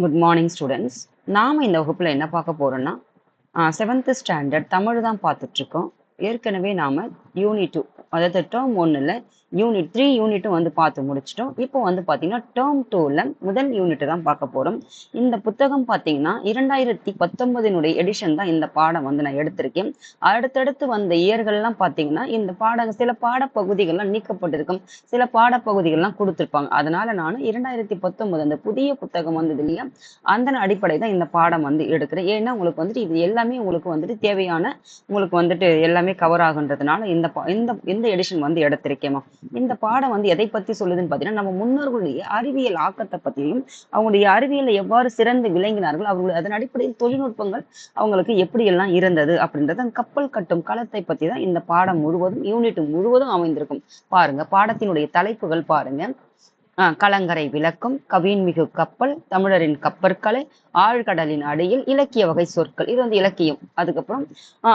Good morning students. நாம இந்த வகுப்புல என்ன பார்க்க போறோம்னா, 7th ஸ்டாண்டர்ட் தமிழ் தான் பார்த்துட்டு இருக்கோம். ஏற்கனவே நாம யூனிட் 2, அதாவது டேர்ம் 1ல யூனிட் 3 யூனிட்டும் வந்து பார்த்து முடிச்சிட்டோம். இப்போ வந்து பார்த்தீங்கன்னா டேர்ம் 2ல முதல் யூனிட் தான் பார்க்க போறோம். இந்த புத்தகம் பார்த்தீங்கன்னா 2019 எடிஷன் தான் இந்த பாடம் வந்து நான் எடுத்திருக்கேன். அடுத்தடுத்து வந்த இயர்கள்லாம் பார்த்தீங்கன்னா இந்த சில பாடப்பகுதிகள்லாம் நீக்கப்பட்டிருக்கும், சில பாடப்பகுதிகள்லாம் கொடுத்துருப்பாங்க. அதனால நான் 2019 அந்த புதிய புத்தகம் வந்தது இல்லையா, அந்த அடிப்படை தான் இந்த பாடம் வந்து எடுக்கிறேன். ஏன்னா உங்களுக்கு வந்துட்டு இது எல்லாமே உங்களுக்கு வந்துட்டு தேவையான, உங்களுக்கு வந்துட்டு எல்லாமே கவர் ஆகுன்றதுனால இந்த எடிஷன் வந்து எடுத்திருக்கேமா. இந்த பாடம் வந்து எதை பத்தி சொல்லுதுன்னு பார்த்தீங்கன்னா, நம்ம முன்னோர்களுடைய அறிவியல் ஆக்கத்தை பற்றியும், அவங்களுடைய அறிவியலை எவ்வாறு சிறந்து விளங்கினார்கள், அவர்களுடைய அதன் அடிப்படையில் தொழில்நுட்பங்கள் அவங்களுக்கு எப்படி எல்லாம் இருந்தது அப்படின்றது, அந்த கப்பல் கட்டும் களத்தை பத்தி தான் இந்த பாடம் முழுவதும், யூனிட் முழுவதும் அமைந்திருக்கும். பாருங்க, பாடத்தினுடைய தலைப்புகள் பாருங்க. கலங்கரை விளக்கம், கவின்மிகு கப்பல், தமிழரின் கப்பற்கலை, ஆழ்கடலின் அடியில், இலக்கிய வகை சொற்கள். இது வந்து இலக்கியம். அதுக்கப்புறம்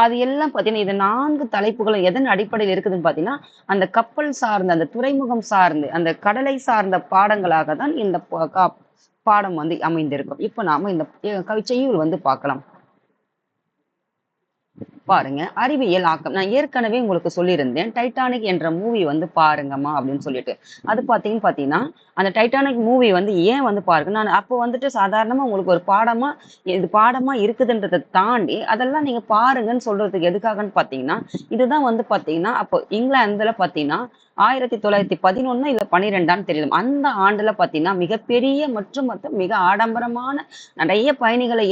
அது எல்லாம் பார்த்தீங்கன்னா, இது 4 தலைப்புகளும் எதன் அடிப்படையில் இருக்குதுன்னு பார்த்தீங்கன்னா, அந்த கப்பல் சார்ந்த, அந்த துறைமுகம் சார்ந்து, அந்த கடலை சார்ந்த பாடங்களாக தான் இந்த பாடம் வந்து அமைந்திருக்கும். இப்போ நாம இந்த செய்யுள் வந்து பார்க்கலாம். பாருங்க, அறிவியல் ஆக்கம். நான் ஏற்கனவே உங்களுக்கு சொல்லியிருந்தேன், டைட்டானிக் என்ற மூவி வந்து பாருங்கம்மா அப்படின்னு சொல்லிட்டு. அது பார்த்தீங்கன்னா அந்த டைட்டானிக் மூவி வந்து ஏன் வந்து பாருங்க, நான் அப்போ வந்துட்டு சாதாரணமா உங்களுக்கு ஒரு பாடமா, இது பாடமா இருக்குதுன்றதை தாண்டி அதெல்லாம் நீங்க பாருங்கன்னு சொல்றதுக்கு எதுக்காகன்னு பார்த்தீங்கன்னா, இதுதான் வந்து பார்த்தீங்கன்னா அப்போ இங்கிலாந்துல பார்த்தீங்கன்னா 1911 இல்ல 12 தெரியல, அந்த ஆண்டுல பார்த்தீங்கன்னா மிகப்பெரிய மற்றும் மிக ஆடம்பரமான நிறைய பயணிகளை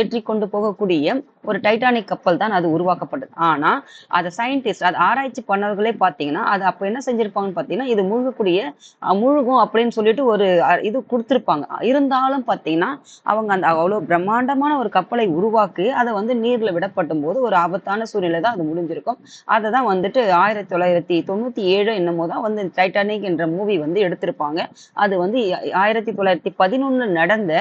ஏற்றி கொண்டு போகக்கூடிய ஒரு டைட்டானிக் கப்பல் தான் அது உருவாக்கப்பட்டது. ஆனா அதை சயின்டிஸ்ட், அது ஆராய்ச்சி பண்ணவர்களே பார்த்தீங்கன்னா, அது அப்ப என்ன செஞ்சிருப்பாங்கன்னு பார்த்தீங்கன்னா, இது முழுகும் அப்படின்னு சொல்லிட்டு ஒரு இது கொடுத்துருப்பாங்க. இருந்தாலும் பார்த்தீங்கன்னா, அவங்க அந்த அவ்வளவு பிரம்மாண்டமான ஒரு கப்பலை உருவாக்கி அதை வந்து நீர்ல விடப்படும் போது ஒரு ஆபத்தான சூழ்நிலை தான் அது முடிஞ்சிருக்கும். அதை தான் வந்துட்டு 1997 என்னமோ தான் வந்து டைட்டானிக் என்ற மூவி வந்து எடுத்திருப்பாங்க. அது வந்து 1911 நடந்த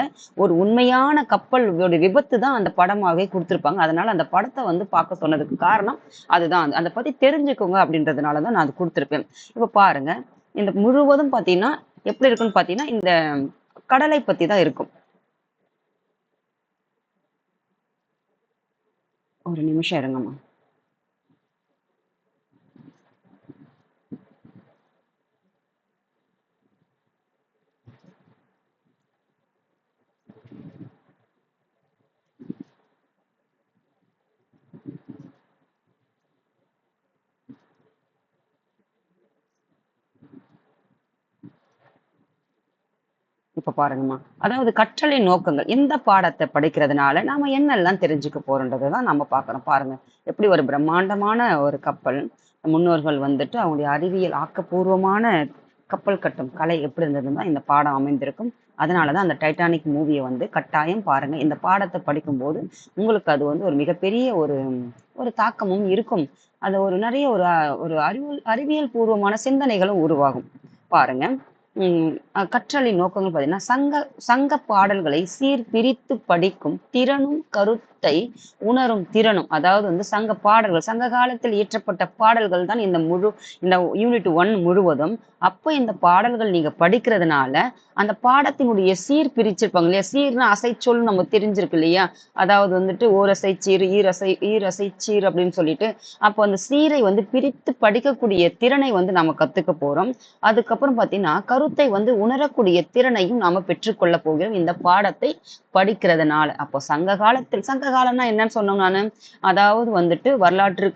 ஒரு உண்மையான கப்பல் விபத்து தான் அந்த படமாவே கொடுத்திருப்பாங்க. அதனால அந்த படத்தை வந்து பார்க்க சொன்னதுக்கு காரணம் அதுதான். அதை பத்தி தெரிஞ்சுக்கோங்க அப்படின்றதுனால தான் நான் அது கொடுத்திருப்பேன். இப்ப பாருங்க, இந்த முழுவதும் பாத்தீங்கன்னா எப்படி இருக்குன்னு பாத்தீங்கன்னா, இந்த கடலை பத்தி தான் இருக்கும். ஒரு நிமிஷம் இருங்கம்மா. இப்ப பாருங்கம்மா, அதாவது கற்றலை நோக்கங்கள். இந்த பாடத்தை படிக்கிறதுனால நாம என்னெல்லாம் தெரிஞ்சுக்க போறோன்றதை தான் நம்ம பார்க்கறோம். பாருங்க, எப்படி ஒரு பிரம்மாண்டமான ஒரு கப்பல், முன்னோர்கள் வந்துட்டு அவங்களுடைய அறிவியல் ஆக்கப்பூர்வமான கப்பல் கட்டும் கலை எப்படி இருந்ததுன்னு தான் இந்த பாடம் அமைந்திருக்கும். அதனாலதான் அந்த டைட்டானிக் மூவியை வந்து கட்டாயம் பாருங்க. இந்த பாடத்தை படிக்கும்போது உங்களுக்கு அது வந்து ஒரு மிகப்பெரிய ஒரு தாக்கமும் இருக்கும். அது ஒரு நிறைய ஒரு அறிவியல் பூர்வமான சிந்தனைகளும் உருவாகும். பாருங்க, கற்றலின் நோக்கங்கள் பார்த்தீங்கன்னா, சங்க பாடல்களை சீர்பிரித்து படிக்கும் திறனும், கருத்தை உணரும் திறனும். அதாவது வந்து சங்க பாடல்கள், சங்க காலத்தில் இயற்றப்பட்ட பாடல்கள் தான் இந்த யூனிட் 1 முழுவதும். அப்ப இந்த பாடல்கள் நீங்க படிக்கிறதுனால அந்த பாடத்தினுடைய சீர் பிரிச்சிருப்பாங்க இல்லையா. சீர்னா அசைச்சொல் நம்ம தெரிஞ்சிருக்கு இல்லையா. அதாவது வந்துட்டு ஓரசை சீர், ஈரசை சீர் அப்படின்னு சொல்லிட்டு, அப்போ அந்த சீரை வந்து பிரித்து படிக்கக்கூடிய திறனை வந்து நம்ம கத்துக்க போறோம். அதுக்கப்புறம் பார்த்தீங்கன்னா, கருத்தை வந்து உணரக்கூடிய திறனையும் நாம பெற்றுக்கொள்ள போகிறோம் இந்த பாடத்தை படிக்கிறதுனால. அப்போ சங்க காலம்னா என்னன்னு சொன்னோம் நானு, அதாவது வந்துட்டு வரலாற்று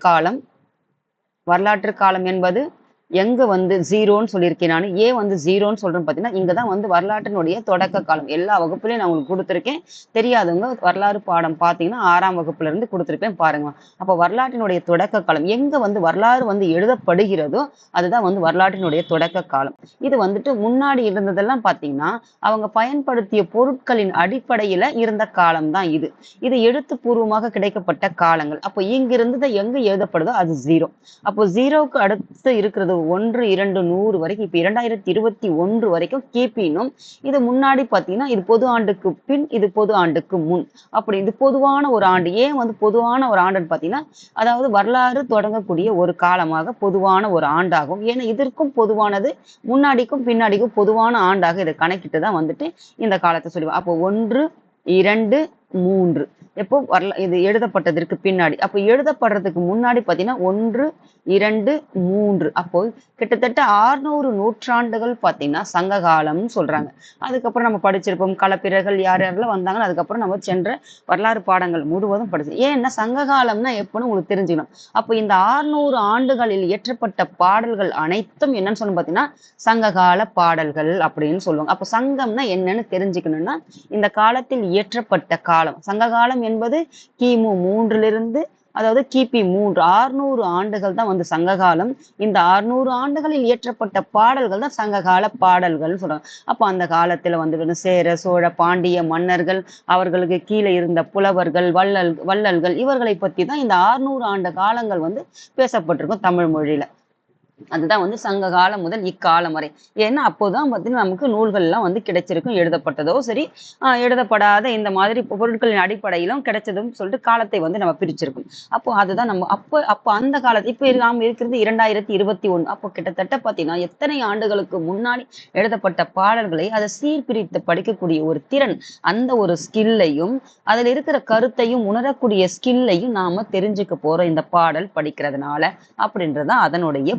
காலம் என்பது எங்க வந்து 0ன்னு சொல்லியிருக்கேன் நானு. ஏன் வந்து 0ன்னு சொல்றேன்னு பார்த்தீங்கன்னா, இங்கதான் வந்து வரலாற்றினுடைய தொடக்க காலம். எல்லா வகுப்புலையும் நான் உங்களுக்கு கொடுத்திருக்கேன். தெரியாதவங்க வரலாறு பாடம் பார்த்தீங்கன்னா 6ஆம் வகுப்புல இருந்து கொடுத்திருப்பேன் பாருங்க. அப்ப வரலாற்றினுடைய தொடக்க காலம் எங்க வந்து வரலாறு வந்து எழுதப்படுகிறதோ அதுதான் வந்து வரலாற்றினுடைய தொடக்க காலம். இது வந்துட்டு முன்னாடி இருந்ததெல்லாம் பார்த்தீங்கன்னா, அவங்க பயன்படுத்திய பொருட்களின் அடிப்படையில இருந்த காலம் தான் இது. இது எழுத்துப்பூர்வமாக கிடைக்கப்பட்ட காலங்கள். அப்போ இங்க இருந்தது எங்க எழுதப்படுதோ அது 0. அப்போ 0க்கு அடுத்து இருக்கிறது 1, 2, 100 வரைக்கும் இப்ப 2021 வரைக்கும் கிபினும் இது முன்னாடி பாத்தீங்கன்னா இது பொது ஆண்டுக்கு பின் இது பொது ஆண்டுக்கு முன் அப்படி இது பொதுவான ஒரு ஆண்டு. ஏன் வந்து பொதுவான ஒரு ஆண்டுன்னு பாத்தீங்கன்னா அதாவது வரலாறு தொடங்கக்கூடிய ஒரு காலமாக பொதுவான ஒரு ஆண்டாகும். ஏன்னா இதற்கும் பொதுவானது முன்னாடிக்கும் பின்னாடிக்கும் பொதுவான ஆண்டாக இதை கணக்கிட்டு தான் வந்துட்டு இந்த காலத்தை சொல்லுவோம். அப்போ 1, 2, 3 எப்போ இது எழுதப்பட்டதற்கு பின்னாடி. அப்போ எழுதப்படுறதுக்கு முன்னாடி பாத்தீங்கன்னா 1, 2, 3 அப்போ கிட்டத்தட்ட 600 நூற்றாண்டுகள் பாத்தீங்கன்னா சங்க காலம்னு சொல்றாங்க. அதுக்கப்புறம் நம்ம படிச்சிருப்போம் களப்பிரர்கள் யார் யாரெல்லாம் வந்தாங்கன்னு அதுக்கப்புறம் நம்ம சென்ற வரலாறு பாடங்கள் முழுவதும் படிச்சு. ஏன்னா சங்க காலம்னா எப்பன்னு உங்களுக்கு தெரிஞ்சுக்கணும். அப்போ இந்த 600 ஆண்டுகளில் இயற்றப்பட்ட பாடல்கள் அனைத்தும் என்னன்னு சொல்லணும் பாத்தீங்கன்னா சங்ககால பாடல்கள் அப்படின்னு சொல்லுவாங்க. அப்போ சங்கம்னா என்னன்னு தெரிஞ்சுக்கணும்னா இந்த காலத்தில் இயற்றப்பட்ட காலம். சங்க காலம் என்பது கிமு 3 அதாவது கிபி 3 600 ஆண்டுகள் தான் வந்து சங்ககாலம். இந்த 600 ஆண்டுகளில் இயற்றப்பட்ட பாடல்கள் தான் சங்ககால பாடல்கள்னு சொல்றாங்க. அப்போ அந்த காலத்துல வந்து சேர சோழ பாண்டிய மன்னர்கள் அவர்களுக்கு கீழே இருந்த புலவர்கள் வள்ளல்கள் இவர்களை பத்தி தான் இந்த 600 ஆண்டு காலங்கள் வந்து பேசப்பட்டிருக்கும் தமிழ் மொழியில. அதுதான் வந்து சங்க காலம் முதல் இக்காலம் வரை. ஏன்னா அப்போதான் பார்த்தீங்கன்னா நமக்கு நூல்கள் எல்லாம் வந்து கிடைச்சிருக்கும். எழுதப்பட்டதோ சரி எழுதப்படாத இந்த மாதிரி பொருட்களின் அடிப்படையிலும் கிடைச்சதும் சொல்லிட்டு காலத்தை வந்து நம்ம பிரிச்சிருக்கோம். அப்போ அதுதான் நம்ம அப்போ அந்த காலத்து இப்ப நாம் இருக்கிறது 2021. அப்போ கிட்டத்தட்ட பார்த்தீங்கன்னா எத்தனை ஆண்டுகளுக்கு முன்னாடி எழுதப்பட்ட பாடல்களை அதை சீர்பிரித்து படிக்கக்கூடிய ஒரு திறன் அந்த ஒரு ஸ்கில்லையும் அதுல இருக்கிற கருத்தையும் உணரக்கூடிய ஸ்கில்லையும் நாம தெரிஞ்சுக்க போறோம் இந்த பாடல் படிக்கிறதுனால அப்படின்றதான் அதனுடைய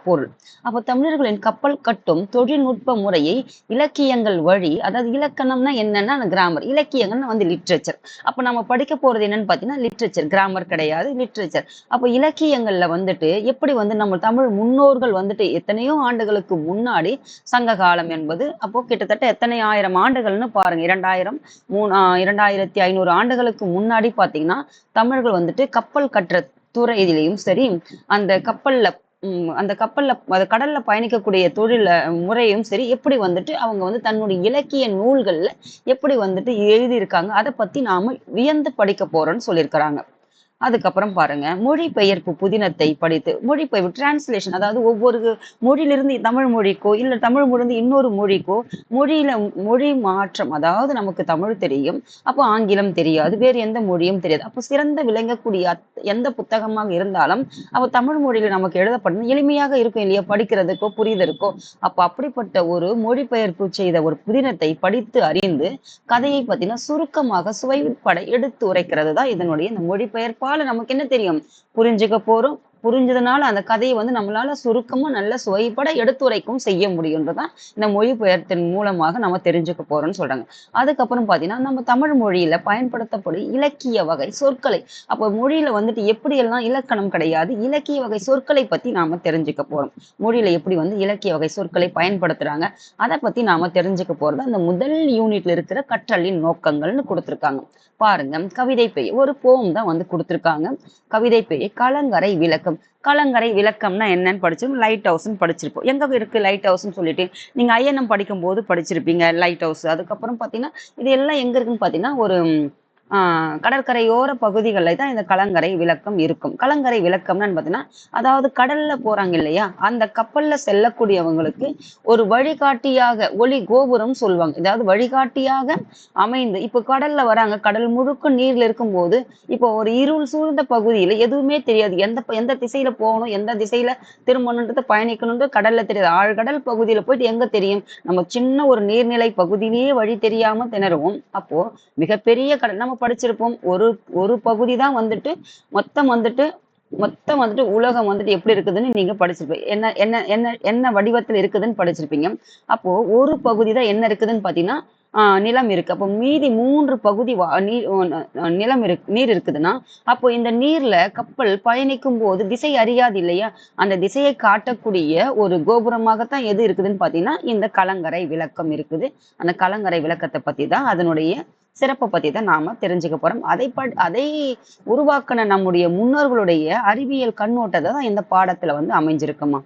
பொருள். அப்போ தமிழர்களின் கப்பல் கட்டும் தொழில்நுட்ப முறையை இலக்கியங்கள் வழி அதாவது இலக்கணம்னா என்னன்னா கிராமர் இலக்கியங்கள்னு வந்து லிட்ரேச்சர். அப்ப நம்ம படிக்க போறது என்னன்னு பாத்தீங்கன்னா லிட்ரேச்சர் கிராமர் கிடையாது லிட்ரேச்சர். அப்போ இலக்கியங்கள்ல வந்துட்டு எப்படி வந்து நம்ம தமிழ் முன்னோர்கள் வந்துட்டு எத்தனையோ ஆண்டுகளுக்கு முன்னாடி சங்க காலம் என்பது அப்போ கிட்டத்தட்ட எத்தனை ஆயிரம் ஆண்டுகள்னு பாருங்க 2500 ஆண்டுகளுக்கு முன்னாடி பாத்தீங்கன்னா தமிழர்கள் வந்துட்டு கப்பல் கட்டுற துறையிலையும் சரி அந்த கப்பல்ல கடல்ல பயணிக்கக்கூடிய தொழில முறையும் சரி எப்படி வந்துட்டு அவங்க வந்து தன்னுடைய இலக்கிய நூல்கள்ல எப்படி வந்துட்டு எழுதியிருக்காங்க அதை பத்தி நாம வியந்து படிக்க போறோம்னு சொல்லியிருக்கிறாங்க. அதுக்கப்புறம் பாருங்க மொழிபெயர்ப்பு புதினத்தை படித்து மொழிபெயர்ப்பு டிரான்ஸ்லேஷன் அதாவது ஒவ்வொரு மொழியிலிருந்து தமிழ் மொழிக்கோ இல்ல தமிழ் மொழியிலிருந்து இன்னொரு மொழிக்கோ மொழி மாற்றம் அதாவது நமக்கு தமிழ் தெரியும் அப்போ ஆங்கிலம் தெரியாது வேறு எந்த மொழியும் தெரியாது. அப்போ சிறந்த விளங்கக்கூடிய எந்த புத்தகமாக இருந்தாலும் அப்போ தமிழ் மொழியில நமக்கு எழுதப்படும் எளிமையாக இருக்கும் இல்லையா படிக்கிறதுக்கோ புரிதற்கோ. அப்போ அப்படிப்பட்ட ஒரு மொழிபெயர்ப்பு செய்த ஒரு புதினத்தை படித்து அறிந்து கதையை பத்தின சுருக்கமாக சுவைப்பட எடுத்து உரைக்கிறது தான் இதனுடைய இந்த மொழிபெயர்ப்பு. நமக்கு என்ன தெரியும் புரிஞ்சுக்க போறோம். புரிஞ்சதுனால அந்த கதையை வந்து நம்மளால சுருக்கமா நல்ல சுவைப்பட எடுத்துரைக்கும் செய்ய முடியும்ன்றதான் இந்த மொழிபெயர்ப்பின் மூலமாக நம்ம தெரிஞ்சுக்க போறோம்னு சொல்றாங்க. அதுக்கப்புறம் பாத்தீங்கன்னா நம்ம தமிழ் மொழியில பயன்படுத்தப்படும் இலக்கிய வகை சொற்களை அப்போ மொழியில வந்துட்டு எப்படி எல்லாம் இலக்கணம் கிடையாது இலக்கிய வகை சொற்களை பத்தி நாம தெரிஞ்சுக்க போறோம். மொழியில எப்படி வந்து இலக்கிய வகை சொற்களை பயன்படுத்துறாங்க அதை பத்தி நாம தெரிஞ்சுக்க போறது அந்த முதல் யூனிட்ல இருக்கிற கற்றலின் நோக்கங்கள்னு கொடுத்திருக்காங்க. பாருங்க கவிதை பெய் ஒரு போம் தான் வந்து கொடுத்திருக்காங்க. கவிதை பெய் கலங்கரை விளக்கம். கலங்கரை விளக்கம்னா என்னன்னு படிச்சிருப்போம் லைட் ஹவுஸ்ன்னு படிச்சிருப்போம். எங்க இருக்கு லைட் ஹவுஸ்ன்னு சொல்லிட்டு நீங்க ஐஎன்எம் படிக்கும் போது படிச்சிருப்பீங்க லைட் ஹவுஸ். அதுக்கப்புறம் பாத்தீங்கன்னா இது எல்லாம் எங்க இருக்குன்னு பாத்தீங்கன்னா ஒரு கடற்கரையோர பகுதிகளில் தான் இந்த கலங்கரை விளக்கம் இருக்கும். கலங்கரை விளக்கம்னு பாத்தீங்கன்னா அதாவது கடல்ல போறாங்க இல்லையா அந்த கப்பல்ல செல்லக்கூடியவங்களுக்கு ஒரு வழிகாட்டியாக ஒளி கோபுரம் சொல்லுவாங்க. அதாவது வழிகாட்டியாக அமைந்து இப்ப கடல்ல வராங்க கடல் முழுக்க நீர்ல இருக்கும் போது இப்போ ஒரு இருள் சூழ்ந்த பகுதியில எதுவுமே தெரியாது எந்த திசையில போகணும் எந்த திசையில திரும்பணுன்றது பயணிக்கணும்ன்றது கடல்ல தெரியாது. ஆழ்கடல் பகுதியில போயிட்டு எங்க தெரியும் நம்ம சின்ன ஒரு நீர்நிலை பகுதியிலேயே வழி தெரியாம திணறுவோம். அப்போ மிகப்பெரிய கடல் நம்ம படிச்சிருப்போம். ஒரு பகுதி தான் வந்துட்டு மொத்தம் வந்துட்டு உலகம் வந்துட்டு எப்படி இருக்குதுன்னு நீங்க படிச்சிருப்பீங்க. என்ன என்ன என்ன என்ன வடிவத்தில் இருக்குதுன்னு படிச்சிருப்பீங்க. அப்போ ஒரு பகுதி தான் என்ன இருக்குதுன்னு பாத்தீங்கன்னா நிலம் இருக்கு. அப்போ மீதி 3 பகுதி நீர் இருக்குதுன்னா அப்போ இந்த நீர்ல கப்பல் பயணிக்கும் போது திசை அறியாது இல்லையா அந்த திசையை காட்டக்கூடிய ஒரு கோபுரமாகத்தான் எது இருக்குதுன்னு பாத்தீங்கன்னா இந்த கலங்கரை விளக்கம் இருக்குது. அந்த கலங்கரை விளக்கத்தை பத்தி தான் அதனுடைய சிறப்பை பத்தி தான் நாம தெரிஞ்சுக்க போறோம். அதை உருவாக்கின நம்முடைய முன்னோர்களுடைய அறிவியல் கண்ணோட்டத்தை தான் இந்த பாடத்துல வந்து அமைஞ்சிருக்குமா.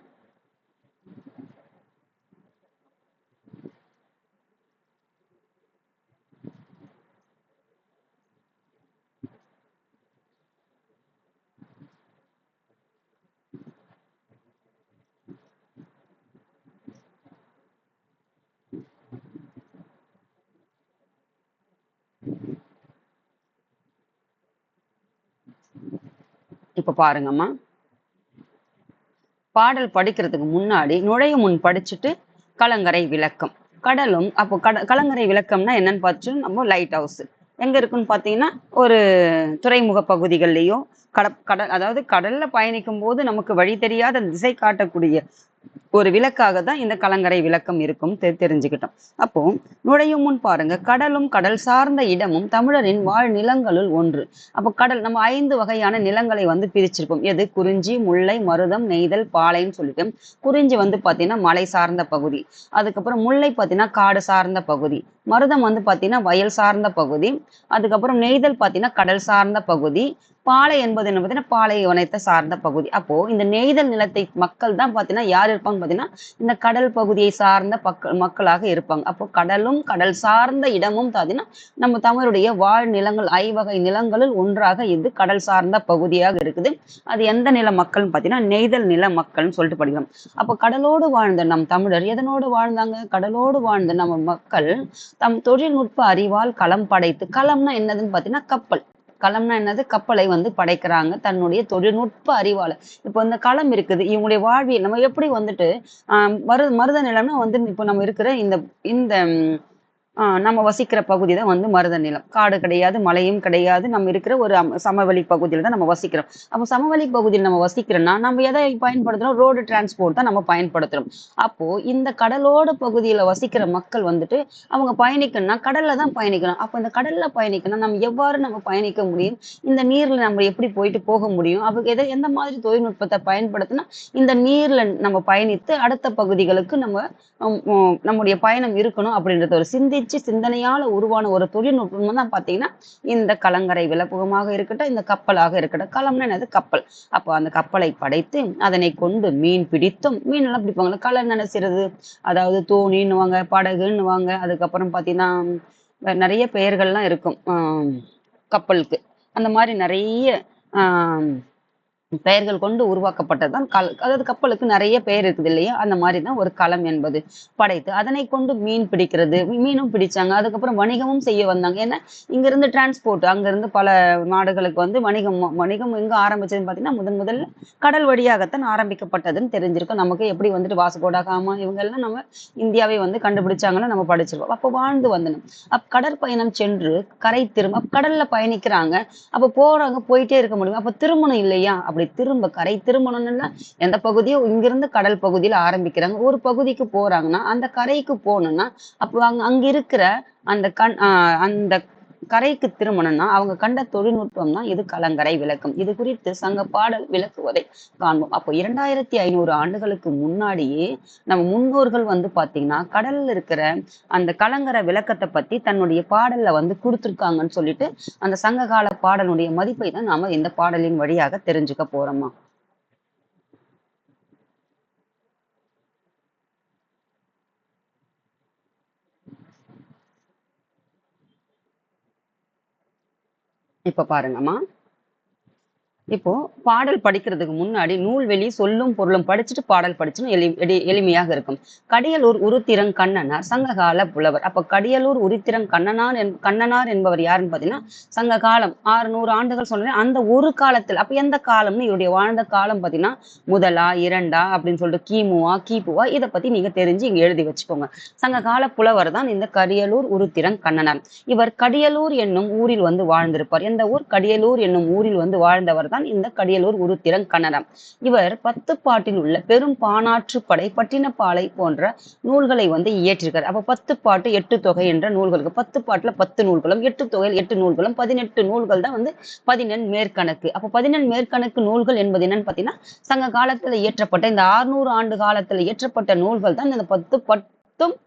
இப்ப பாருங்கம்மா, பாடல் படிக்கிறதுக்கு முன்னாடி நுழையும் முன் படிச்சுட்டு கலங்கரை விளக்கம். கடலும் அப்போ கலங்கரை விளக்கம்னா என்னன்னு பார்த்து நம்ம லைட் ஹவுஸ் எங்க இருக்குன்னு பார்த்தீங்கன்னா, ஒரு துறைமுக பகுதிகள்லயோ கடல் அதாவது கடல்ல பயணிக்கும் போது நமக்கு வழி தெரியாத திசை காட்டக்கூடிய ஒரு விளக்காக தான் இந்த கலங்கரை விளக்கம் இருக்கும் தெரிஞ்சுக்கிட்டோம். அப்போ நுழையும் முன் பாருங்க, கடலும் கடல் சார்ந்த இடமும் தமிழரின் வாழ் நிலங்களுள் ஒன்று. அப்போ கடல் நம்ம 5 வகையான நிலங்களை வந்து பிரிச்சிருப்போம். எது? குறிஞ்சி, முல்லை, மருதம், நெய்தல், பாலைன்னு சொல்லிட்டு. குறிஞ்சி வந்து பாத்தீங்கன்னா மலை சார்ந்த பகுதி. அதுக்கப்புறம் முல்லை பாத்தீங்கன்னா காடு சார்ந்த பகுதி. மருதம் வந்து பாத்தீங்கன்னா வயல் சார்ந்த பகுதி. அதுக்கப்புறம் நெய்தல் பாத்தீங்கன்னா கடல் சார்ந்த பகுதி. பாலை என்பது என்ன பார்த்தீங்கன்னா பாலைவனத்தை சார்ந்த பகுதி. அப்போ இந்த நெய்தல் நிலத்தை மக்கள் தான் பார்த்தீங்கன்னா யார் இருப்பாங்க பார்த்தீங்கன்னா இந்த கடல் பகுதியை சார்ந்த மக்களாக இருப்பாங்க. அப்போ கடலும் கடல் சார்ந்த இடமும் பார்த்தீங்கன்னா நம்ம தமிழுடைய வாழ் நிலங்கள் 5 வகை நிலங்களில் ஒன்றாக இது கடல் சார்ந்த பகுதியாக இருக்குது. அது எந்த நில மக்கள்னு பார்த்தீங்கன்னா நெய்தல் நில மக்கள்னு சொல்லிட்டு படிக்கலாம். அப்போ கடலோடு வாழ்ந்த நம் தமிழர் எதனோடு வாழ்ந்தாங்க? கடலோடு வாழ்ந்த நம்ம மக்கள் தம் தொழில்நுட்ப அறிவால் களம் படைத்து, களம்னா என்னதுன்னு பார்த்தீங்கன்னா கப்பல். களம்னா என்னது? கப்பலை வந்து படைக்கிறாங்க தன்னுடைய தொழில்நுட்ப அறிவால. இப்போ இந்த களம் இருக்குது, இவங்களுடைய வாழ்வியல் நம்ம எப்படி வந்துட்டு மருத நிலம்னா வந்து இப்போ நம்ம இருக்கிற இந்த இந்த நம்ம வசிக்கிற பகுதி தான் வந்து மருத நிலம். காடு கிடையாது, மலையும் கிடையாது, நம்ம இருக்கிற ஒரு சமவெளி பகுதியில தான் நம்ம வசிக்கிறோம். அப்போ சமவெளி பகுதியில் நம்ம வசிக்கிறோம்னா நம்ம எதை பயன்படுத்துறோம்? ரோடு டிரான்ஸ்போர்ட் தான் நம்ம பயன்படுத்துறோம். அப்போ இந்த கடலோட பகுதியில வசிக்கிற மக்கள் வந்துட்டு அவங்க பயணிக்கணும்னா கடல்ல தான் பயணிக்கணும். அப்போ இந்த கடல்ல பயணிக்கணும் நம்ம எவ்வாறு நம்ம பயணிக்க முடியும்? இந்த நீர்ல நம்ம எப்படி போயிட்டு போக முடியும்? அப்போ எந்த மாதிரி தொழில்நுட்பத்தை பயன்படுத்தினா இந்த நீர்ல நம்ம பயணித்து அடுத்த பகுதிகளுக்கு நம்முடைய பயணம் இருக்கணும் அப்படின்றத ஒரு சிந்தனையால உருவான ஒரு தொழில்நுட்பம் தான் பாத்தீங்கன்னா இந்த கலங்கரை விளக்கமாக இருக்கட்டும், இந்த கப்பலாக இருக்கட்டும். களம்னா என்னது? கப்பல். அப்போ அந்த கப்பலை படைத்து அதனை கொண்டு மீன் பிடித்தும், மீன் எல்லாம் பிடிப்பாங்க. களம் என்ன செய்யறது? அதாவது தோணின்னுவாங்க, படகுன்னுவாங்க. அதுக்கப்புறம் பாத்தீங்கன்னா நிறைய பெயர்கள்லாம் இருக்கும் கப்பலுக்கு. அந்த மாதிரி நிறைய பெயர்கள் கொண்டு உருவாக்கப்பட்டதுதான் அதாவது கப்பலுக்கு நிறைய பெயர் இருக்குது இல்லையா? அந்த மாதிரிதான் ஒரு களம் என்பது படைத்து அதனை கொண்டு மீன் பிடிக்கிறது, மீனும் பிடிச்சாங்க. அதுக்கப்புறம் வணிகமும் செய்ய வந்தாங்க. ஏன்னா இங்க இருந்து டிரான்ஸ்போர்ட் அங்கிருந்து பல நாடுகளுக்கு வந்து வணிகம் எங்க ஆரம்பிச்சதுன்னு பாத்தீங்கன்னா முதல்ல கடல் வழியாகத்தான் ஆரம்பிக்கப்பட்டதுன்னு தெரிஞ்சிருக்கும். நமக்கு எப்படி வந்துட்டு வாஸ்கோடா காமா இவங்க எல்லாம் நம்ம இந்தியாவை வந்து கண்டுபிடிச்சாங்கன்னு நம்ம படிச்சிருக்கோம். அப்போ வாழ்ந்து வந்தனும் கடற்பயணம் சென்று கரை திரும்ப கடல்ல பயணிக்கிறாங்க. அப்ப போறாங்க, போயிட்டே இருக்க முடியும். அப்ப திருமணம் இல்லையா? அப்படி திரும்ப கரை திருமணம்னா எந்த பகுதியோ இங்கிருந்து கடல் பகுதியில ஆரம்பிக்கிறாங்க. ஒரு பகுதிக்கு போறாங்கன்னா அந்த கரைக்கு போகணும்னா அப்போ அங்க இருக்கிற அந்த கரைக்கு திருமணம்னா அவங்க கண்ட தொழில்நுட்பம் தான் இது கலங்கரை விளக்கம். இது குறித்து சங்க பாடல் விளக்குவதை காண்போம். அப்போ 2500 ஆண்டுகளுக்கு முன்னாடியே நம்ம முன்னோர்கள் வந்து பாத்தீங்கன்னா கடல்ல இருக்கிற அந்த கலங்கரை விளக்கத்தை பத்தி தன்னுடைய பாடல்ல வந்து கொடுத்துருக்காங்கன்னு சொல்லிட்டு அந்த சங்ககால பாடலுடைய மதிப்பை தான் நாம இந்த பாடலின் வழியாக தெரிஞ்சுக்க போறோமா. இப்ப பாருங்கம்மா, இப்போ பாடல் படிக்கிறதுக்கு முன்னாடி நூல்வெளி சொல்லும் பொருளும் படிச்சுட்டு பாடல் படிச்சுன்னு எளிமையாக இருக்கும். கடியலூர் உருத்திரன் கண்ணனார் சங்ககால புலவர். அப்ப கடியலூர் உருத்திரன் கண்ணனார் என்பவர் யாருன்னு பாத்தீங்கன்னா சங்க காலம் 600 ஆண்டுகள் சொன்னேன். அந்த ஒரு காலத்தில் அப்ப எந்த காலம்னு இவருடைய வாழ்ந்த காலம் பாத்தீங்கன்னா முதலா 2ஆ அப்படின்னு சொல்லிட்டு கிமுவா கிபுவா இதை பத்தி நீங்க தெரிஞ்சு இங்க எழுதி வச்சுக்கோங்க. சங்க கால புலவர் தான் இந்த கடியலூர் உருத்திரன் கண்ணனார். இவர் கடியலூர் என்னும் ஊரில் வந்து வாழ்ந்திருப்பார். எந்த ஊர்? கடியலூர் என்னும் ஊரில் வந்து வாழ்ந்தவர் தான் இந்த கடியலூர் உருத்திரன் கண்ணனார். இவர் 10 பாட்டில் உள்ள பெரும் பானாற்று படை, பட்டினப்பாலை போன்ற நூல்களை வந்து இயற்றிருக்கார். அப்ப 10 பாட்டு 8 தொகை என்ற நூல்களுக்கு 10 பாட்டுல 10 நூல்களும் 8 தொகையில் 8 நூல்களும் 18 நூல்கள் தான் வந்து 14 மேற்கணக்கு. அப்ப 14 மேற்கணக்கு நூல்கள் என்பது என்னன்னு பாத்தீங்கன்னா சங்க காலத்துல இயற்றப்பட்ட இந்த 600 ஆண்டு காலத்துல இயற்றப்பட்ட நூல்கள் தான் இந்த 10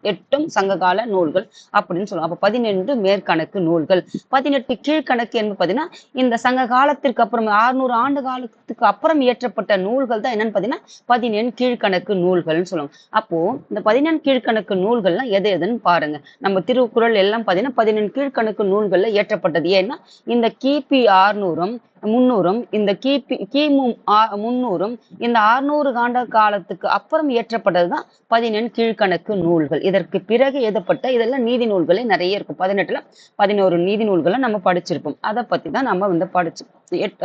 8 சங்ககால நூல்கள் அப்படின்னு சொல்லுவோம். அப்ப 12 மேற்கணக்கு நூல்கள், 18 கீழ்கணக்கு என்று பாத்தீங்கன்னா இந்த சங்க காலத்திற்கு அப்புறம் 600 ஆண்டு காலத்துக்கு அப்புறம் இயற்றப்பட்ட நூல்கள் தான் என்னன்னு பாத்தீங்கன்னா 14 கீழ்கணக்கு நூல்கள்னு சொல்லுவோம். அப்போ இந்த 14 கீழ்கணக்கு நூல்கள்லாம் எதுன்னு பாருங்க. நம்ம திருக்குறள் எல்லாம் பாத்தீங்கன்னா 14 கீழ்கணக்கு நூல்கள்ல இயற்றப்பட்டது. ஏன்னா இந்த கிபி 600 300ம் இந்த கிமு 300ம் இந்த 600 ஆண்டு காலத்துக்கு அப்புறம் இயற்றப்பட்டதுதான் 14 கீழ்கணக்கு நூல்கள். இதற்கு பிறகு எழுதப்பட்ட இதெல்லாம் நீதி நூல்களே நிறைய இருக்கும். 18ல 11 நீதி நூல்களை நம்ம படிச்சிருப்போம். அதை பத்தி தான் நம்ம வந்து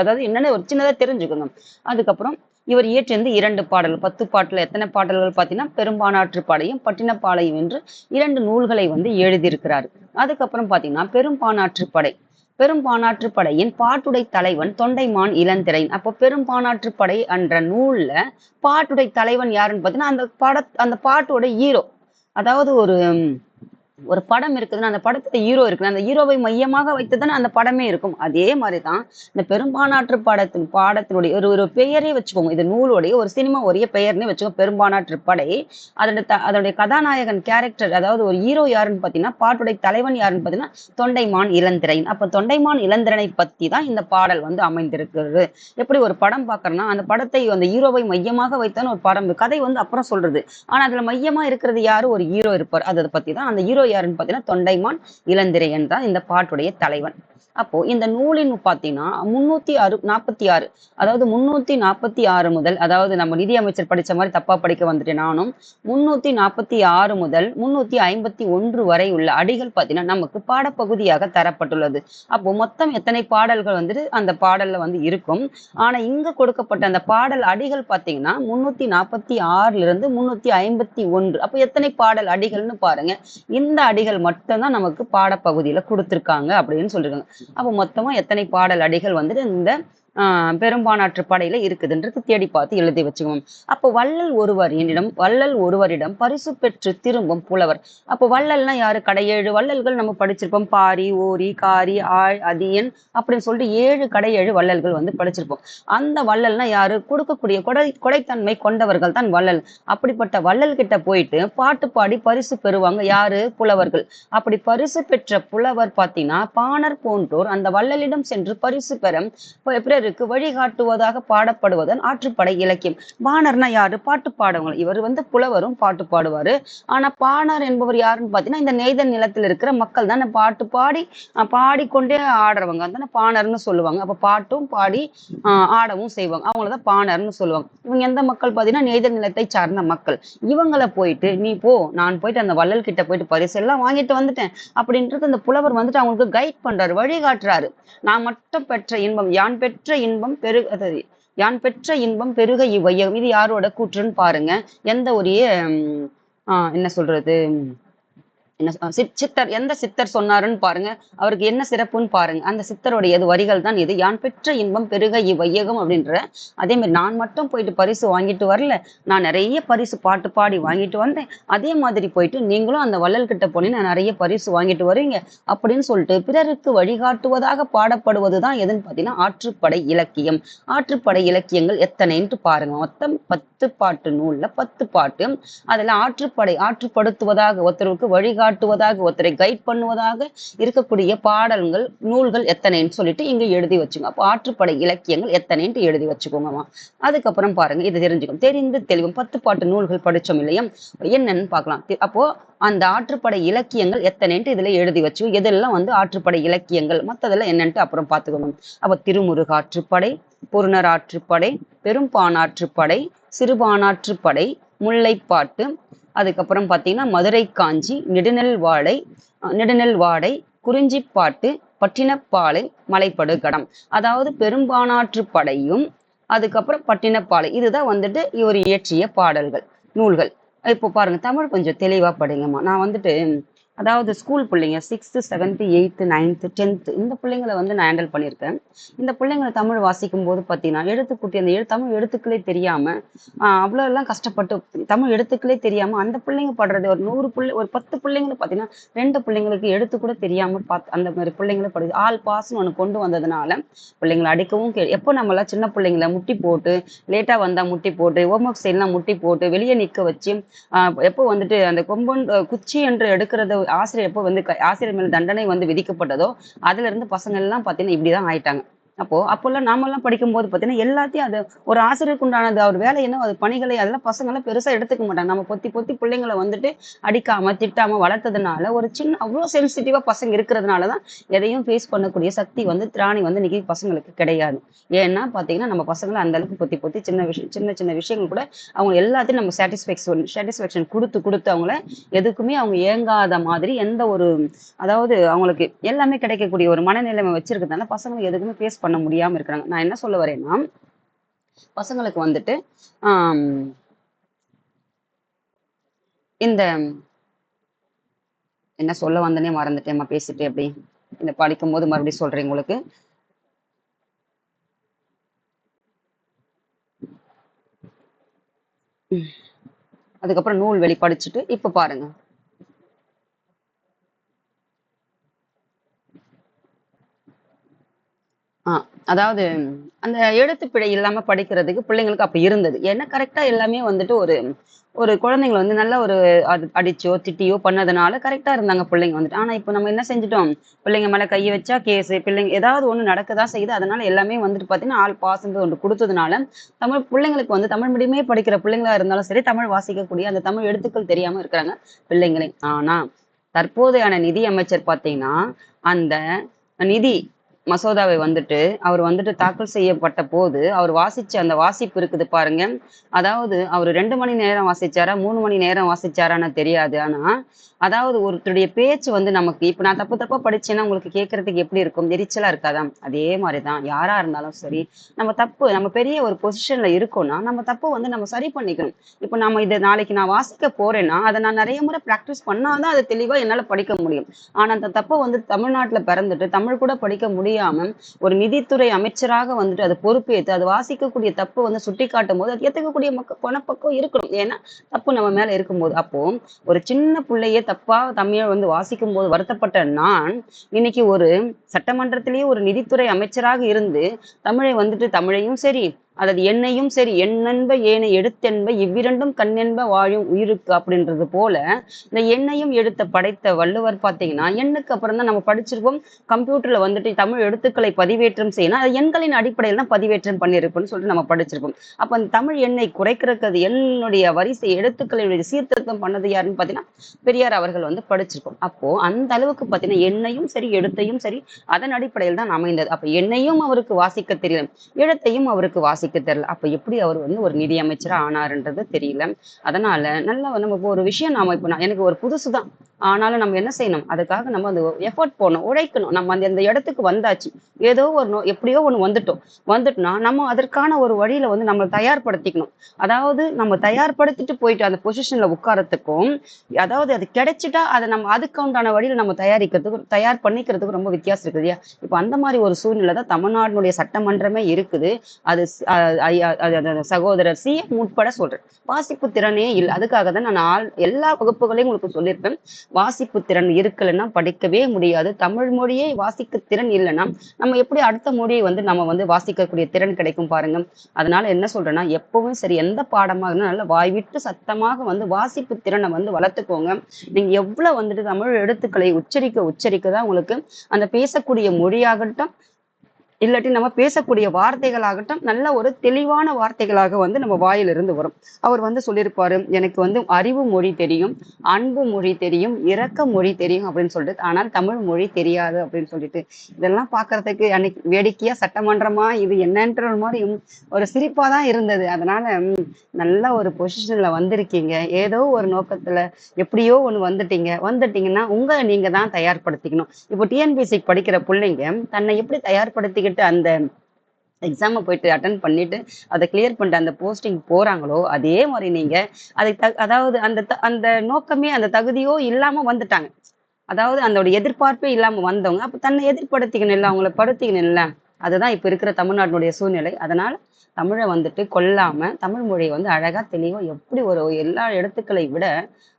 அதாவது என்னன்னு ஒரு சின்னதா தெரிஞ்சுக்கணும். அதுக்கப்புறம் இவர் இயற்றியது 2 பாடல்கள். 10 பாட்டுல எத்தனை பாடல்கள் பார்த்தீங்கன்னா பெரும்பானாற்றுப்படையும் பட்டினப்பாலையும் என்று 2 நூல்களை வந்து எழுதியிருக்கிறார். அதுக்கப்புறம் பார்த்தீங்கன்னா பெரும்பானாற்றுப்படையின் பாட்டுடை தலைவன் தொண்டைமான் இளந்திரையன். அப்போ பெரும்பானாற்றுப்படை என்ற நூல்ல பாட்டுடை தலைவன் யாருன்னு பார்த்தீங்கன்னா அந்த பாட்டோட ஹீரோ. அதாவது ஒரு படம் இருக்குதுன்னா அந்த படத்துல ஹீரோ இருக்குன்னா அந்த ஹீரோவை மையமாக வைத்துதானே அந்த படமே இருக்கும். அதே மாதிரிதான் இந்த பெரும்பானாற்று பாடத்தினுடைய ஒரு பெயரே வச்சுக்கோங்க. இது நூலுடைய ஒரு சினிமா உரிய பெயர்னே வச்சுக்கோங்க, பெரும்பானாற்று படை. அதனுடைய கதாநாயகன் கேரக்டர், அதாவது ஒரு ஹீரோ யாருன்னு பாத்தீங்கன்னா பாட்டுடைய தலைவன் யாருன்னு பாத்தீங்கன்னா தொண்டைமான் இளந்திரையன். அப்ப தொண்டைமான் இளந்திரனை பத்தி தான் இந்த பாடல் வந்து அமைந்திருக்கிறது. எப்படி ஒரு படம் பாக்குறோம்னா அந்த படத்தை அந்த ஹீரோவை மையமாக வைத்தான ஒரு படம், கதை வந்து அப்புறம் சொல்றது. ஆனா அதுல மையமா இருக்கிறது யாரு? ஒரு ஹீரோ இருப்பார். அதை பத்தி தான் அந்த ஹீரோ யாருன்னு பாத்தீங்கன்னா தொண்டைமான் இளந்திரையன் தான் இந்த பாட்டுடைய தலைவன். அப்போ இந்த நூலின் பாத்தீங்கன்னா 346, அதாவது 346 முதல், அதாவது நம்ம நிதி அமைச்சர் படிச்ச மாதிரி தப்பா படிக்க வந்துட்டேன் நானும். 346 முதல் 351 வரை உள்ள அடிகள் பாத்தீங்கன்னா நமக்கு பாடப்பகுதியாக தரப்பட்டுள்ளது. அப்போ மொத்தம் எத்தனை பாடல்கள் வந்துட்டு அந்த பாடல்ல வந்து இருக்கும். ஆனா இங்க கொடுக்கப்பட்ட அந்த பாடல் அடிகள் பாத்தீங்கன்னா 346 இருந்து 351. அப்போ எத்தனை பாடல் அடிகள்னு பாருங்க. இந்த அடிகள் மட்டும்தான் நமக்கு பாடப்பகுதியில கொடுத்திருக்காங்க அப்படின்னு சொல்லிருக்காங்க. அப்போ மொத்தமா எத்தனை பாடல் அடிகள் வந்துட்டு இந்த பெரும்பானாற்று படையில இருக்குதுன்றது தேடி பார்த்து எழுதி வச்சுக்கணும். அப்போ வள்ளல் ஒருவரிடம் பரிசு பெற்று திரும்பும் புலவர். அப்போ வள்ளல்னா யாரு? கடை 7 வள்ளல்கள் நம்ம படிச்சிருப்போம். பாரி, ஓரி, காரி, ஆழ், அதியன் அப்படின்னு சொல்லிட்டு 7 கடை 7 வள்ளல்கள் வந்து படிச்சிருப்போம். அந்த வள்ளல்னா யாரு? கொடுக்கக்கூடிய கொடைத்தன்மை கொண்டவர்கள் தான் வள்ளல். அப்படிப்பட்ட வள்ளல் கிட்ட போயிட்டு பாட்டு பாடி பரிசு பெறுவாங்க யாரு? புலவர்கள். அப்படி பரிசு பெற்ற புலவர் பாத்தீங்கன்னா பாணர் போன்றோர் அந்த வள்ளலிடம் சென்று பரிசு பெற பிறருக்கு வழிகாட்டுவதாக பாடப்படுவதன் ஆற்றுப்படை இலக்கியம். பாணர்னா யாரு? பாட்டு பாடுவாங்க. இவர் வந்து புலவரும் பாட்டு பாடுவாரு. ஆனா பாணர் என்பவர் யாருன்னு பாத்தீங்கன்னா இந்த நெய்தல் நிலத்தில் இருக்கிற மக்கள் தானே பாட்டு பாடிக்கொண்டே ஆடுறவங்க தானே பாணர்னு சொல்லுவாங்க. அப்ப பாட்டும் பாடி ஆடவும் செய்வாங்க. அவங்களதான் பாணர்னு சொல்லுவாங்க. இவங்க எந்த மக்கள் பாத்தீங்கன்னா நெய்தல் நிலத்தை சார்ந்த மக்கள். இவங்களை போயிட்டு நீ போ, நான் போயிட்டு அந்த வள்ளல் கிட்ட போயிட்டு பரிசு எல்லாம் வாங்கிட்டு வந்துட்டேன் அப்படின்றது அந்த புலவர் வந்துட்டு அவங்களுக்கு கைட் பண்றாரு, வழிகாட்டுறாரு. நான் மட்டும் பெற்ற இன்பம், யான் பெற்ற இன்பம் பெருக இவ்வையகம். இது யாரோட கூற்றுன்னு பாருங்க. எந்த ஒரு என்ன சொல்றது, சித்தர், எந்த சித்தர் சொன்னாருன்னு பாருங்க. அவருக்கு என்ன சிறப்புன்னு பாருங்க. அந்த சித்தருடைய வரிகள் தான் இது. யான் பெற்ற இன்பம் பெருக இவ்வையகம் அப்படின்ற. அதே மாதிரி நான் மட்டும் போயிட்டு பரிசு வாங்கிட்டு வரல, நான் நிறைய பரிசு பாட்டு பாடி வாங்கிட்டு வந்தேன். அதே மாதிரி போயிட்டு நீங்களும் அந்த வள்ளல் கிட்ட போனீங்கன்னா நிறைய பரிசு வாங்கிட்டு வருவீங்க அப்படின்னு சொல்லிட்டு பிறருக்கு வழிகாட்டுவதாக பாடப்படுவதுதான் எதுன்னு பாத்தீங்கன்னா ஆற்றுப்படை இலக்கியம். ஆற்றுப்படை இலக்கியங்கள் எத்தனைன்ட்டு பாருங்க. மொத்தம் 10 பாட்டு நூல்ல 10 பாட்டு. அதுல ஆற்றுப்படுத்துவதாக, ஒருத்தருக்கு வழிகாட்டுவதாக, ஒருத்தரை கைட் பண்ணுவதாக இருக்கக்கூடிய பாடல்கள் நூல்கள் எத்தனைன்னு சொல்லிட்டு இங்க எழுதி வச்சுங்க. அப்போ ஆற்றுப்படை இலக்கியங்கள் எத்தனைன்ட்டு எழுதி வச்சுக்கோங்கம்மா. அதுக்கப்புறம் பாருங்க, இது தெரிஞ்சுக்கணும். தெரிந்து தெளிவும் 10 பாட்டு நூல்கள் படிச்சோம் இல்லையா, என்னன்னு பார்க்கலாம். அப்போ அந்த ஆற்றுப்படை இலக்கியங்கள் எத்தனைன்ட்டு இதுல எழுதி வச்சு எதெல்லாம் வந்து ஆற்றுப்படை இலக்கியங்கள், மற்றதெல்லாம் என்னன்ட்டு அப்புறம் பார்த்துக்கணும். அப்ப திருமுருகாற்றுப்படை, பொருணர் ஆற்றுப்படை, பெரும்பானாற்றுப்படை, சிறுபானாற்றுப்படை, முல்லைப்பாட்டு, அதுக்கப்புறம் பாத்தீங்கன்னா மதுரை காஞ்சி, நெடுநெல் வாடை, குறிஞ்சிப்பாட்டு, பட்டினப்பாலை, மலைப்படுகடம். அதாவது பெரும்பானாற்றுப்படையும் அதுக்கப்புறம் பட்டினப்பாலை, இதுதான் வந்துட்டு இவர் இயற்றிய பாடல்கள் நூல்கள். இப்போ பாருங்க, தமிழ் கொஞ்சம் தெளிவா படிங்கம்மா. நான் வந்துட்டு அதாவது ஸ்கூல் பிள்ளைங்க 6th 7th 8th 9th 10th இந்த பிள்ளைங்களை வந்து நான் ஹேண்டில் பண்ணியிருக்கேன். இந்த பிள்ளைங்களை தமிழ் வாசிக்கும் போது பார்த்தீங்கன்னா எழுத்துக்குட்டி அந்த தமிழ் எழுத்துக்களே தெரியாம அவ்வளோ எல்லாம் கஷ்டப்பட்டு தமிழ் எழுத்துக்களே தெரியாம அந்த பிள்ளைங்க படுறது ஒரு 10 பிள்ளைங்களை பார்த்தீங்கன்னா 2 பிள்ளைங்களுக்கு எழுத்து கூட தெரியாம அந்த மாதிரி பிள்ளைங்களை படுது. ஆல் பாஸ்ன்னு ஒன்று கொண்டு வந்ததுனால பிள்ளைங்களை அடிக்கவும் எப்போ நம்மளாம் சின்ன பிள்ளைங்களை முட்டி போட்டு, லேட்டா வந்தா முட்டி போட்டு, ஹோம்ஒர்க் செய்யலாம் முட்டி போட்டு வெளியே நிற்க வச்சு எப்போ வந்துட்டு அந்த குச்சி என்று எடுக்கிறது ஆசிரியர் எப்போ வந்து ஆசிரியர் மேல தண்டனை வந்து விதிக்கப்பட்டதோ அதுல இருந்து பசங்க எல்லாம் பாத்தீங்கன்னா இப்படிதான் ஆயிட்டாங்க. அப்போல்லாம் நாமெல்லாம் படிக்கும்போது பார்த்தீங்கன்னா, எல்லாத்தையும் அது ஒரு ஆசிரியருக்கு உண்டானது அவர் வேலை என்ன அது பணிகளை அதெல்லாம் பசங்கலாம் பெருசா எடுத்துக்க மாட்டாங்க. நம்ம பொத்தி பொத்தி பிள்ளைங்கள வந்துட்டு அடிக்காம, திட்டாம வளர்த்ததுனால, ஒரு சின்ன அவ்ளோ சென்சிட்டிவா பசங்க இருக்கிறதுனால தான் எதையும் ஃபேஸ் பண்ணக்கூடிய சக்தி வந்து, திராணி வந்து இன்னைக்கு பசங்களுக்கு கிடையாது. ஏன்னா பார்த்தீங்கன்னா, நம்ம பசங்கள அந்த அளவுக்கு பொத்தி பொத்தி சின்ன சின்ன விஷயங்கள் கூட அவங்க எல்லாத்தையும் நம்ம சாட்டிஸ்ஃபேக்ஷன் குடுத்து குடுத்து அவங்கள எதுக்குமே அவங்க ஏங்காத மாதிரி எந்த ஒரு அதாவது அவங்களுக்கு எல்லாமே கிடைக்கக்கூடிய ஒரு மனநிலைமை வச்சிருக்கிறதுனால பசங்க எதுக்குமே ஃபேஸ் பண்ண முடியாம இருக்கிறாங்க. நான் என்ன சொல்ல வரேன்னா, பசங்களுக்கு வந்துட்டு ஆம், இந்த என்ன சொல்ல வந்தனே மறந்துட்டேன்மா பேசிட்டே அப்படி. இந்த படிக்கும்போது மறுபடியும் சொல்றேன் உங்களுக்கு. அதுக்கப்புறம் நூல்வெளி படிச்சுட்டு இப்ப பாருங்க. ஆ, அதாவது அந்த எழுத்துப்பிழை இல்லாம படிக்கிறதுக்கு பிள்ளைங்களுக்கு அப்ப இருந்தது. ஏன்னா கரெக்ட்டா எல்லாமே வந்துட்டு ஒரு ஒரு குழந்தைங்கள வந்து நல்ல ஒரு அடிச்சோ, திட்டியோ பண்ணதுனால கரெக்ட்டா இருந்தாங்க பிள்ளைங்க வந்துட்டு. ஆனா இப்ப நம்ம என்ன செஞ்சுட்டோம், பிள்ளைங்க மேல கைய வச்சா கேஸு, பிள்ளைங்க ஏதாவது ஒண்ணு நடக்க தான் செய்யுது. அதனால எல்லாமே வந்துட்டு பார்த்தீங்கன்னா, ஆல் பாஸ்ன்னு ஒண்ணு குடுத்ததுனால, தமிழ் பிள்ளைங்களுக்கு வந்து தமிழ் மீடியமே படிக்கிற பிள்ளைங்களா இருந்தாலும் சரி, தமிழ் வாசிக்கக்கூடிய அந்த தமிழ் எழுத்துக்கள் தெரியாம இருக்கிறாங்க பிள்ளைங்களே. ஆனா, தற்போதையான நிதி அமைச்சர் பார்த்தீங்கன்னா, அந்த நிதி மசோதாவை வந்துட்டு அவர் வந்துட்டு தாக்கல் செய்யப்பட்ட போது, அவர் வாசிச்ச அந்த வாசிப்பு இருக்குது பாருங்க. அதாவது அவரு 2 மணி நேரம் வாசிச்சாரா, 3 மணி நேரம் வாசிச்சாரான்னு தெரியாது. ஆனா, அதாவது ஒருத்தருடைய பேச்சு வந்து நமக்கு இப்ப நான் தப்பு தப்பா படிச்சேன்னா உங்களுக்கு கேட்கறதுக்கு எப்படி இருக்கும்? எரிச்சலா இருக்காதா? அதே மாரி தான் யாரா இருந்தாலும் சரி, நம்ம பெரிய ஒரு பொசிஷன்ல இருக்கோம்னா, நம்ம தப்ப வந்து நம்ம சரி பண்ணிக்கணும். இப்ப நம்ம இத நாளைக்கு நான் வாசிக்க போறேன்னா, அத நான் நெறைய முறை பிராக்டிஸ் பண்ணா தான் அத தெளிவா என்னால படிக்க முடியும். ஆனா அந்த தப்ப வந்து தமிழ்நாட்டுல பிறந்துட்டு, தமிழ் கூட படிக்க முடியாம, ஒரு நிதித்துறை அமைச்சராக வந்துட்டு அத பொறுப்பேத்து, அது வாசிக்கக்கூடிய தப்பு வந்து சுட்டிக்காட்டும்போது, அது ஏத்துக்கக்கூடிய குணப்பக்குவம் இருக்கணும். ஏன்னா, தப்பு நம்ம மேல இருக்கும்போது. அப்போ ஒரு சின்ன புள்ளையே தப்பா தமிழ வந்து வாசிக்கும்போது வருத்தப்பட்ட நான், இன்னைக்கு ஒரு சட்டமன்றத்திலேயே ஒரு நிதித்துறை அமைச்சராக இருந்து, தமிழை வந்துட்டு தமிழையும் சரி, அல்லது எண்ணையும் சரி, எண்ணென்ப ஏனை எடுத்தென்ப இவ்விரண்டும் கண்ணென்ப வாழும் உயிருக்கு அப்படின்றது போல, இந்த எண்ணையும் எழுத்த படைத்த வள்ளுவர் பார்த்தீங்கன்னா, எண்ணுக்கு அப்புறம் தான் நம்ம படிச்சிருப்போம். கம்ப்யூட்டர்ல வந்துட்டு தமிழ் எழுத்துக்களை பதிவேற்றம் செய்யணும். அது எண்களின் அடிப்படையில் தான் பதிவேற்றம் பண்ணியிருப்போம்னு சொல்லிட்டு நம்ம படிச்சிருப்போம். அப்ப அந்த தமிழ் எண்ணை குறைக்கிறதுக்கு அது எண்ணுடைய வரிசை எழுத்துக்களுடைய சீர்திருத்தம் பண்ணது யாருன்னு பார்த்தீங்கன்னா, பெரியார் அவர்கள் வந்து படிச்சிருப்போம். அப்போ அந்த அளவுக்கு பார்த்தீங்கன்னா, எண்ணையும் சரி, எழுத்தையும் சரி, அதன் அடிப்படையில் தான் அமைந்தது. அப்ப எண்ணையும் அவருக்கு வாசிக்க தெரியல, எழுத்தையும் அவருக்கு வாசிக்க தெரியல. அப்ப எப்படி அவர் வந்து ஒரு நிதி அமைச்சரா ஆனாருன்றது தெரியல. அதனால நல்ல நம்ம ஒரு விஷயம் நாம இப்ப எனக்கு ஒரு புதுசு தான். ஆனாலும் நம்ம என்ன செய்யணும்? அதுக்காக நம்ம அந்த எஃபோர்ட் போடணும், உழைக்கணும். நம்ம அந்த இடத்துக்கு வந்தாச்சு. ஏதோ ஒரு எப்படியோ ஒண்ணு வந்துட்டோம். வந்துட்டோம்னா, நம்ம அதற்கான ஒரு வழியில வந்து நம்மள தயார்படுத்திக்கணும். அதாவது நம்ம தயார்படுத்திட்டு போயிட்டு அந்த பொசிஷன்ல உட்கார்றதுக்கும், அதாவது அது கிடைச்சிட்டா அத நம்ம அதுக்கு உண்டான வழியில நம்ம தயார் பண்ணிக்கிறதுக்கு ரொம்ப வித்தியாசம் இருக்குது இல்லையா? இப்ப அந்த மாரி ஒரு சூழ்நிலை தான் தமிழ்நாட்டினுடைய சட்டமன்றமே இருக்குது. அது ஸ் அ ஐயா அது அது சகோதரர் சி.எம். உட்பட சொல்றேன். வாசிப்பு திறனே இல்ல. அதுக்காக தான் நான் எல்லா வகுப்புகளையும் உங்களுக்கு சொல்லியிருப்பேன். வாசிப்பு திறன் இருக்கலன்னா படிக்கவே முடியாது. தமிழ் மொழியே வாசிக்க திறன் இல்லன்னா, நம்ம எப்படி அடுத்த மொழியை வந்து நம்ம வந்து வாசிக்கக்கூடிய திறன் கிடைக்கும் பாருங்க. அதனால என்ன சொல்றேன்னா, எப்பவும் சரி எந்த பாடமா இருந்தாலும் நல்லா வாய்விட்டு சத்தமாக வந்து வாசிப்பு திறனை வந்து வளர்த்துக்கோங்க. நீங்க எவ்வளவு வந்துட்டு தமிழ் எழுத்துக்களை உச்சரிக்க தான் உங்களுக்கு அந்த பேசக்கூடிய மொழியாகட்டும், இல்லாட்டி நம்ம பேசக்கூடிய வார்த்தைகளாகட்டும் நல்ல ஒரு தெளிவான வார்த்தைகளாக வந்து நம்ம வாயிலிருந்து வரும். அவர் வந்து சொல்லியிருப்பாரு, எனக்கு வந்து அறிவு மொழி தெரியும், அன்பு மொழி தெரியும், இரக்க மொழி தெரியும் அப்படின்னு சொல்லிட்டு, ஆனால் தமிழ் மொழி தெரியாது அப்படின்னு சொல்லிட்டு. இதெல்லாம் பார்க்கறதுக்கு அன்னைக்கு வேடிக்கையா சட்டமன்றமா இது என்னன்ற மாதிரி ஒரு சிரிப்பா தான் இருந்தது. அதனால நல்ல ஒரு பொசிஷன்ல வந்திருக்கீங்க. ஏதோ ஒரு நோக்கத்துல எப்படியோ ஒண்ணு வந்துட்டீங்கன்னா நீங்க தான் தயார்படுத்திக்கணும். இப்போ டிஎன்பிஎஸ்சி படிக்கிற பிள்ளைங்க தன்னை எப்படி தயார்படுத்திக்கிட்டு அந்த எக்ஸாம போயிட்டு அட்டெண்ட் பண்ணிட்டு அதை கிளியர் பண்ணிட்டு அந்த போஸ்டிங் போறாங்களோ அதே மாதிரி நீங்க அதாவது அந்த நோக்கமே அந்த தகுதியோ இல்லாம வந்துட்டாங்க. அதாவது அதோட எதிர்பார்ப்பே இல்லாம வந்தவங்க அப்ப தன்னை எதிர்படுத்திக்கணும் இல்ல, அவங்கள படுத்திக்கணும் இல்ல. அதுதான் இப்ப இருக்கிற தமிழ்நாட்டினுடைய சூழ்நிலை. அதனால தமிழை வந்துட்டு கொல்லாம தமிழ் மொழியை வந்து அழகா தெளிவா எப்படி ஒரு எல்லா எழுத்துக்களை விட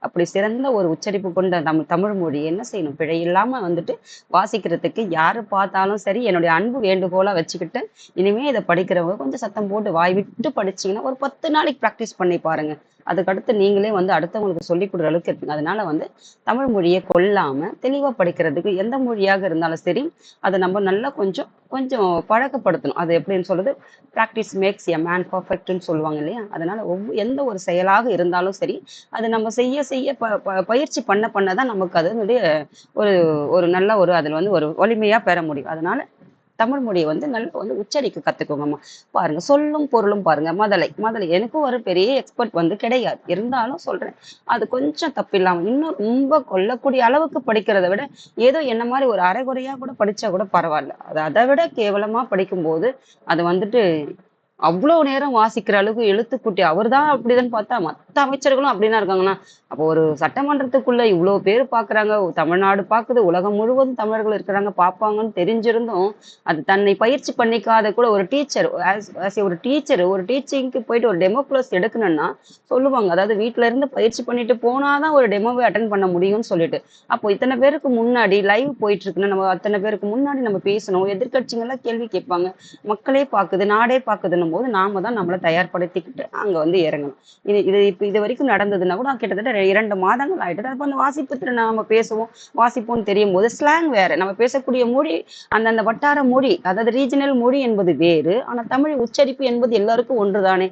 அப்படி சிறந்த ஒரு உச்சரிப்பு கொண்ட தமிழ் மொழி என்ன செய்யணும், பிழை இல்லாம வந்துட்டு வாசிக்கிறதுக்கு யாரு பார்த்தாலும் சரி என்னுடைய அன்பு வேண்டுகோளா வச்சுக்கிட்டு, இனிமே இதை படிக்கிறவங்க கொஞ்சம் சத்தம் போட்டு வாய் விட்டு படிச்சீங்கன்னா ஒரு 10 நாளைக்கு ப்ராக்டிஸ் பண்ணி பாருங்க. அதுக்கடுத்து நீங்களே வந்து அடுத்தவங்களுக்கு சொல்லிக் கொடுக்குற அளவுக்கு இருக்குங்க. அதனால வந்து தமிழ் மொழியை கொல்லாம தெளிவா படிக்கிறதுக்கு எந்த மொழியாக இருந்தாலும் சரி, அதை நம்ம நல்லா கொஞ்சம் கொஞ்சம் பழக்கப்படுத்தணும். அது எப்படின்னு சொல்றது, ப்ராக்டிஸ் மேக்ஸ் எ மேன் பர்ஃபெக்ட்னு சொல்லுவாங்க இல்லையா? அதனால எந்த ஒரு செயலாக இருந்தாலும் சரி, அது நம்ம செய்ய செய்ய பயிற்சி பண்ண பண்ண தான் நமக்கு அதனுடைய ஒரு ஒரு நல்ல ஒரு அதில் வந்து ஒரு வலிமையா பெற முடியும். அதனால தமிழ் மொழியை வந்து நல்லா வந்து உச்சரிக்க கத்துக்கோங்கம்மா. பாருங்க, சொல்லும் பொருளும் பாருங்க. மதலை மதலை எனக்கும் ஒரு பெரிய எக்ஸ்பர்ட் வந்து கிடையாது, இருந்தாலும் சொல்றேன். அது கொஞ்சம் தப்பில்லாம இன்னும் ரொம்ப கொல்லக்கூடிய அளவுக்கு படிக்கிறத விட ஏதோ என்ன மாதிரி ஒரு அரைகுறையா கூட படிச்சா கூட பரவாயில்ல. அது அதை விட கேவலமா படிக்கும்போது அது வந்துட்டு அவ்வளவு நேரம் வாசிக்கிற அளவுக்கு எழுத்துக்கூட்டி அவர் தான் அப்படிதான் பார்த்தா மற்ற அமைச்சர்களும் அப்படின்னா இருக்காங்கன்னா, அப்போ ஒரு சட்டமன்றத்துக்குள்ள இவ்வளவு பேர் பாக்குறாங்க, தமிழ்நாடு பாக்குது, உலகம் முழுவதும் தமிழர்கள் இருக்கிறாங்க பார்ப்பாங்கன்னு தெரிஞ்சிருந்தும் அது தன்னை பயிற்சி பண்ணிக்காத கூட ஒரு டீச்சர் ஒரு டீச்சர் ஒரு டீச்சிங்க்கு போயிட்டு ஒரு டெமோ கிளாஸ் எடுக்கணும்னா சொல்லுவாங்க. அதாவது வீட்டுல இருந்து பயிற்சி பண்ணிட்டு போனாதான் ஒரு டெமோவை அட்டன் பண்ண முடியும்னு சொல்லிட்டு, அப்போ இத்தனை பேருக்கு முன்னாடி லைவ் போயிட்டு இருக்குன்னா நம்ம அத்தனை பேருக்கு முன்னாடி நம்ம பேசணும். எதிர்கட்சிகள்லாம் கேள்வி கேட்பாங்க, மக்களே பாக்குது, நாடே பாக்குதுன்னும் போது நாம தான் நம்மளை தயார்படுத்திக்கிட்டு அங்க வந்து இறங்கணும். இது வரைக்கும் நடந்ததுன்னா கூட கிட்டத்தட்ட 2 மாதங்கள் ஆயிட்டு. அப்ப அந்த வாசிப்பு திறனை நம்ம பேசுவோம், வாசிப்போம்னு தெரியும் போது ஸ்லாங் வேற, நம்ம பேசக்கூடிய மொழி அந்தந்த வட்டார மொழி, அதாவது ரீஜனல் மொழி என்பது வேறு, ஆனா தமிழ் உச்சரிப்பு என்பது எல்லாருக்கும் ஒன்றுதானே.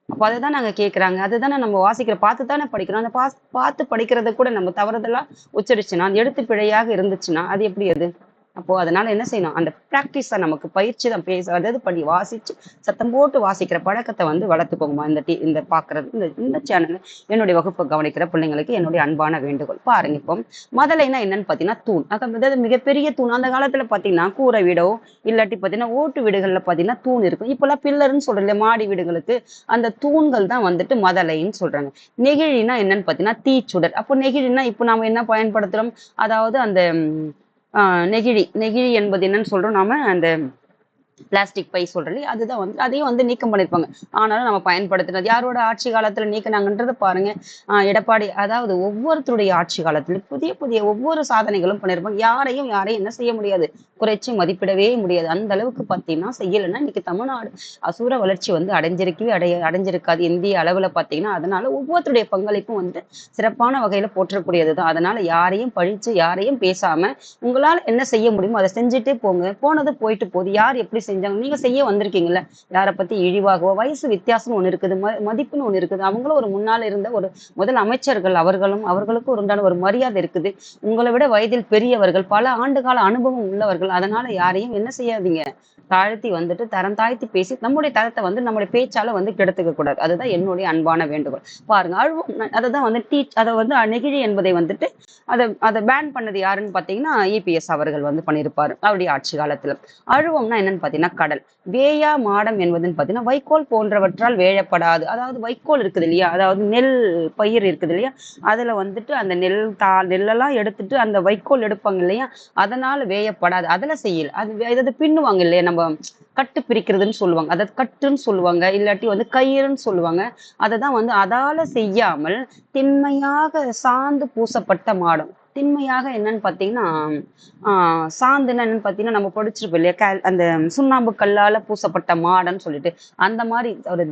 அப்ப அதுதான் நாங்க கேக்குறாங்க, அதுதானே நம்ம வாசிக்கிற பார்த்து தானே படிக்கிறோம். அந்த பார்த்து படிக்கிறத கூட நம்ம தவறுதலா உச்சரிச்சுன்னா, அந்த எழுத்து பிழையாக இருந்துச்சுன்னா அது எப்படி அது? அப்போ அதனால என்ன செய்யணும், அந்த பிராக்டிஸா நமக்கு பயிற்சி தான் பேச, அதாவது படி வாசிச்சு சத்தம் போட்டு வாசிக்கிற பழக்கத்தை வந்து வளர்த்துக்கோங்கம்மா. இந்த பாக்குறது இந்த சேனல் என்னுடைய வகுப்பை கவனிக்கிற பிள்ளைங்களுக்கு என்னுடைய அன்பான வேண்டுகோள். பாருங்க, இப்போ மதலைனா என்னன்னு பாத்தீங்கன்னா தூண். அதாவது மிகப்பெரிய தூண். அந்த காலத்துல பாத்தீங்கன்னா கூரை வீடோ இல்லாட்டி பாத்தீங்கன்னா ஓட்டு வீடுகள்ல பாத்தீங்கன்னா தூண் இருக்கும். இப்பெல்லாம் பில்லர்ன்னு சொல்றோம், மாடி வீடுகளுக்கு அந்த தூண்கள் தான் வந்துட்டு மதலைன்னு சொல்றாங்க. நெகிழினா என்னன்னு பாத்தீங்கன்னா தீச்சுடர். அப்போ நெகிழினா இப்போ நாம என்ன பயன்படுத்துறோம், அதாவது அந்த நெகிழி நெகிழி என்பது என்னன்னு சொல்றோம் நாம, அந்த பிளாஸ்டிக் பை சொல்றேன், அதுதான் வந்து அதையும் வந்து நீக்கம் பண்ணிருப்பாங்க. ஆனாலும் நம்ம பயன்படுத்தினது யாரோட ஆட்சி காலத்துல நீக்கினாங்கன்றத பாருங்க. எடப்பாடி, அதாவது ஒவ்வொருத்தருடைய ஆட்சி காலத்துல புதிய புதிய ஒவ்வொரு சாதனைகளும் பண்ணிருப்பாங்க. யாரையும் என்ன செய்ய முடியாது, குறைச்சி மதிப்பிடவே முடியாது. அந்த அளவுக்கு பார்த்தீங்கன்னா செய்யலைன்னா இன்னைக்கு தமிழ்நாடு அசூர வளர்ச்சி வந்து அடைஞ்சிருக்காது இந்திய அளவுல பார்த்தீங்கன்னா. அதனால ஒவ்வொருத்தருடைய பங்களிப்பும் வந்து சிறப்பான வகையில போற்றக்கூடியதுதான். அதனால யாரையும் பழிச்சு யாரையும் பேசாம உங்களால என்ன செய்ய முடியுமோ அதை செஞ்சுட்டே போங்க. போனது போயிட்டு போகுது. யார் எப்படி செஞ்சாங்க, நீங்க செய்ய வந்திருக்கீங்கல்ல. யாரை பத்தி இழிவாகவோ, வயசு வித்தியாசம் ஒண்ணு இருக்குது, மதிப்புன்னு ஒண்ணு இருக்குது. அவங்களும் ஒரு முன்னால இருந்த ஒரு முதல் அமைச்சர்கள், அவர்களுக்கும் உண்டான ஒரு மரியாதை இருக்குது. உங்களை விட வயதில் பெரியவர்கள், பல ஆண்டுகால அனுபவம் உள்ளவர்கள். அதனால யாரையும் என்ன செய்யாதீங்க, தாழ்த்தி வந்துட்டு தரம் தாழ்த்தி பேசி நம்முடைய தரத்தை வந்து நம்முடைய பேச்சால வந்து கெடுத்துக்க கூடாது. அதுதான் என்னுடைய அன்பான வேண்டுகோள். பாருங்க, அழுவம் அதைதான் வந்து அதை வந்து நெகிழி என்பதை வந்துட்டு அதை பேன் பண்ணது யாருன்னு பாத்தீங்கன்னா இபிஎஸ் அவர்கள் வந்து பண்ணியிருப்பாரு அவருடைய ஆட்சி காலத்துல. அழுவம்னா என்னன்னு பாத்தீங்கன்னா கடல். வேயா மாடம் என்பதுன்னு பாத்தீங்கன்னா வைக்கோல் போன்றவற்றால் வேழப்படாது. அதாவது வைக்கோல் இருக்குது இல்லையா, அதாவது நெல் பயிர் இருக்குது இல்லையா, அதுல வந்துட்டு அந்த நெல்லெல்லாம் எடுத்துட்டு அந்த வைக்கோல் எடுப்பாங்க இல்லையா, அதனால வேயப்படாது. அதுல செய்யல, அது பின்னுவாங்க இல்லையா, நம்ம கட்டு பிரிக்கிறதுன்னு சொல்லுவாங்க, அதாவது கட்டுன்னு சொல்லுவாங்க, இல்லாட்டி வந்து கயிறுன்னு சொல்லுவாங்க. அததான் வந்து அதால செய்யாமல் திண்மையாக சாந்து பூசப்பட்ட மாடம். திண்மையாக என்னன்னு பாத்தீங்கன்னா சாந்துன்னு என்னன்னு பாத்தீங்கன்னா நம்ம படிச்சிருப்போம் இல்லையா, அந்த சுண்ணாம்பு கல்லால பூசப்பட்ட மாடன்னு சொல்லிட்டு, அந்த மாதிரி ஒரு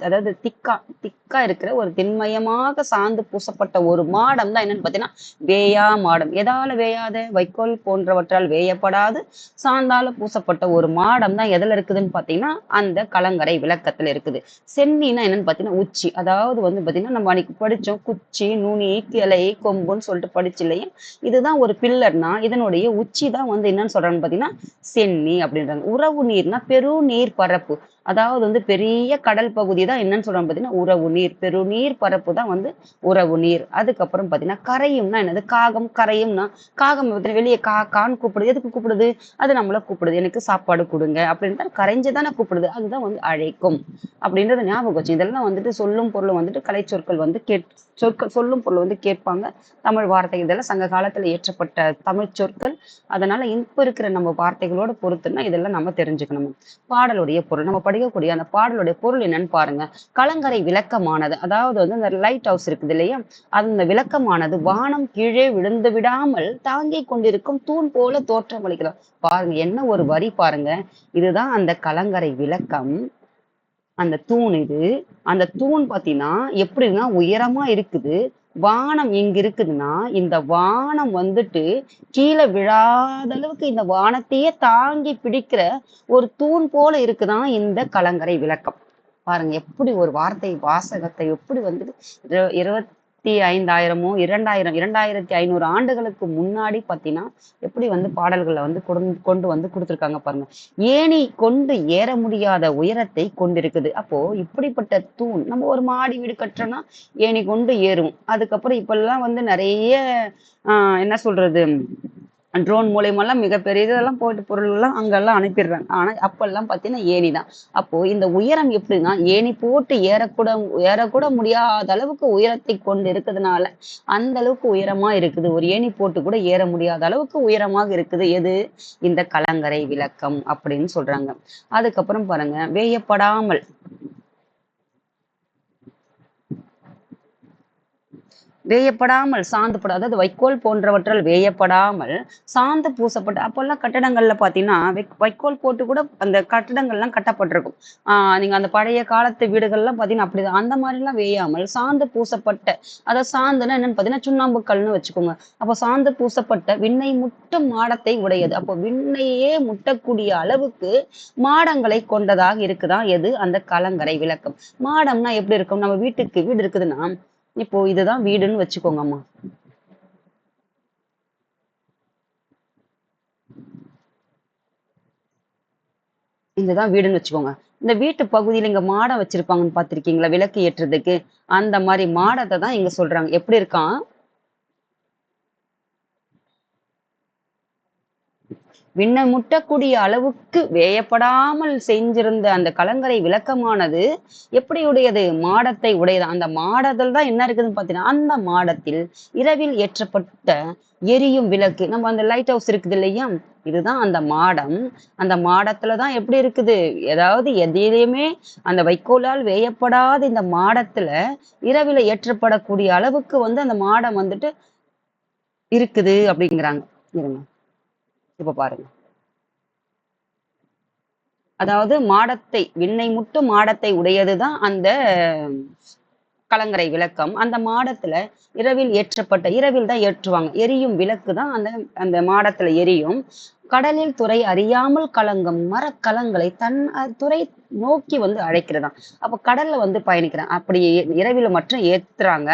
அதாவது திக்கா இருக்கிற ஒரு திண்மயமாக சாந்து பூசப்பட்ட ஒரு மாடம் தான் என்னன்னு பாத்தீங்கன்னா வேயா மாடம். எதால வேயாத, வைக்கோல் போன்றவற்றால் வேயப்படாது சாந்தால பூசப்பட்ட ஒரு மாடம் தான் எதுல இருக்குதுன்னு பாத்தீங்கன்னா அந்த கலங்கரை விளக்கத்துல இருக்குது. சென்னின்னா என்னன்னு பாத்தீங்கன்னா உச்சி. அதாவது வந்து பாத்தீங்கன்னா நம்ம அன்னைக்கு படிச்சோம், குச்சி, நுனி, கிளை, கொம்புன்னு சொல்லிட்டு படிச்சு இல்லையா. இதுதான் ஒரு பில்லர்னா இதனுடைய உச்சி தான் வந்து என்னன்னு சொல்றாங்கன்னு பாத்தீங்கன்னா சென்னி அப்படின்றாங்க. உறவு நீர்னா பெரு நீர் பரப்பு. அதாவது வந்து பெரிய கடல் பகுதி தான் என்னன்னு சொல்றாங்க பாத்தீங்கன்னா உறவு நீர். பெருநீர் பரப்பு தான் வந்து உறவு நீர். அதுக்கப்புறம் பாத்தீங்கன்னா கரையும்னா என்னது, காகம். கரையும்னா காகம் வெளியே கான்னு கூப்பிடுது. எதுக்கு கூப்பிடுது, அது நம்மள கூப்பிடுது, எனக்கு சாப்பாடு கொடுங்க அப்படின்ட்டு கரைஞ்சுதானே கூப்பிடுது, அதுதான் வந்து அழைக்கும் அப்படின்றத ஞாபகம் வச்சு. இதெல்லாம் வந்துட்டு சொல்லும் பொருளும் வந்துட்டு கலை சொற்கள் வந்து சொல்லும் பொருள் வந்து கேட்பாங்க. தமிழ் வார்த்தை இதெல்லாம் சங்க காலத்துல ஏற்றப்பட்ட தமிழ் சொற்கள். அதனால இப்ப இருக்கிற நம்ம வார்த்தைகளோட பொறுத்துன்னா இதெல்லாம் நம்ம தெரிஞ்சுக்கணும். பாடலுடைய பொருள், நம்ம படிக்கக்கூடிய அந்த பாடலுடைய பொருள் என்னன்னு பாருங்க. கலங்கரை விளக்கமானது, அதாவது வந்து அந்த லைட் ஹவுஸ் இருக்குது இல்லையா, அந்த விளக்கமானது வானம் கீழே விழுந்து விடாமல் தாங்கி கொண்டிருக்கும் தூண் போல தோற்றமளிக்கிறது. பாருங்க என்ன ஒரு வரி பாருங்க. இதுதான் அந்த கலங்கரை விளக்கம். அந்த தூண் இது. அந்த தூண் பார்த்தீங்கன்னா, எப்படின்னா உயரமா இருக்குது. வானம் இங்க இருக்குதுன்னா, இந்த வானம் வந்துட்டு கீழ விழாத அளவுக்கு இந்த வானத்தையே தாங்கி பிடிக்கிற ஒரு தூண் போல இருக்குதாம் இந்த கலங்கரை விளக்கம். பாருங்க எப்படி ஒரு வார்த்தை வாசகத்தை எப்படி வந்துட்டு 25,000மோ 2,500 ஆண்டுகளுக்கு முன்னாடி பார்த்தீங்கன்னா, எப்படி வந்து பாடல்கள வந்து கொண்டு வந்து குடுத்துருக்காங்க பாருங்க. ஏணி கொண்டு ஏற முடியாத உயரத்தை கொண்டிருக்குது. அப்போ இப்படிப்பட்ட தூண் நம்ம ஒரு மாடி வீடு கட்டுறோம்னா, ஏணி கொண்டு ஏறுவோம். அதுக்கப்புறம் இப்பல்லாம் வந்து நெறைய ஆ என்ன சொல்றது? ட்ரோன் மூலியமாலாம் மிகப்பெரிய இதெல்லாம் போயிட்டு பொருள்லாம் அங்கெல்லாம் அனுப்பிடுறாங்க. ஆனா அப்பல்லாம் பார்த்தீங்கன்னா ஏணி தான். அப்போ இந்த உயரம் எப்படின்னா, ஏணி போட்டு ஏறக்கூட முடியாத அளவுக்கு உயரத்தை கொண்டு இருக்கிறதுனால, அந்த அளவுக்கு உயரமா இருக்குது. ஒரு ஏணி போட்டு கூட ஏற முடியாத அளவுக்கு உயரமாக இருக்குது. எது? இந்த கலங்கரை விளக்கம் அப்படின்னு சொல்றாங்க. அதுக்கப்புறம் பாருங்க, வேயப்படாமல் வேயப்படாமல் அதாவது வைக்கோல் போன்றவற்றால் வேயப்படாமல் சாந்து பூசப்பட்ட அப்போல்லாம் கட்டடங்கள்ல பார்த்தீங்கன்னா, வைக்கோல் போட்டு கூட அந்த கட்டடங்கள்லாம் கட்டப்பட்டிருக்கும். நீங்க அந்த பழைய காலத்து வீடுகள்லாம் பார்த்தீங்கன்னா அப்படிதான். அந்த மாதிரிலாம் வேயாமல் சாந்து பூசப்பட்ட அதாவது சாந்துன்னா என்னன்னு பார்த்தீங்கன்னா, சுண்ணாம்பு கல்லுன்னு வச்சுக்கோங்க. அப்போ சாந்து பூசப்பட்ட விண்ணை முட்டும் மாடத்தை உடையது. அப்போ விண்ணையே முட்டக்கூடிய அளவுக்கு மாடங்களை கொண்டதாக இருக்குதாம் எது? அந்த கலங்கரை விளக்கம். மாடம்னா எப்படி இருக்கும்? நம்ம வீடு இருக்குதுன்னா, இப்போ இதுதான் வீடுன்னு வச்சுக்கோங்கம்மா. இதுதான் வீடுன்னு வச்சுக்கோங்க. இந்த வீட்டு பகுதியில இங்க மாடம் வச்சிருப்பாங்கன்னு பார்த்திருக்கீங்களா? விளக்கு ஏற்றுறதுக்கு. அந்த மாரி மாடத்த தான் இங்க சொல்றாங்க. எப்படி இருக்காம்? விண்ணை முட்டக்கூடிய அளவுக்கு வேயப்படாமல் செஞ்சிருந்த அந்த கலங்கரை விளக்கமானது எப்படி உடையது? மாடத்தை உடையது. அந்த மாடத்தில் தான் என்ன இருக்குதுன்னு பார்த்தீங்கன்னா, அந்த மாடத்தில் இரவில் ஏற்றப்பட்ட எரியும் விளக்கு. நம்ம அந்த லைட் ஹவுஸ் இருக்குது இல்லையா? இதுதான் அந்த மாடம். அந்த மாடத்துல தான் எப்படி இருக்குது? ஏதாவது எதிலுமே அந்த வைக்கோலால் வேயப்படாத இந்த மாடத்துல இரவில ஏற்றப்படக்கூடிய அளவுக்கு வந்து அந்த மாடம் வந்துட்டு இருக்குது அப்படிங்கிறாங்க. இருங்க. இப்ப பாருங்க. அதாவது விண்ணை முட்டும் மாடத்தை உடையதுதான் அந்த கலங்கரை விளக்கம். அந்த மாடத்துல இரவில் தான் ஏற்றுவாங்க. எரியும் விளக்கு தான் அந்த அந்த மாடத்துல எரியும். கடலில் துறை அறியாமல் கலங்கும் மரக்கலங்களை துறை நோக்கி வந்து அழைக்கிறதாம். அப்ப கடல்ல வந்து பயணிக்கிறான். அப்படி இரவில மட்டும் ஏத்துறாங்க.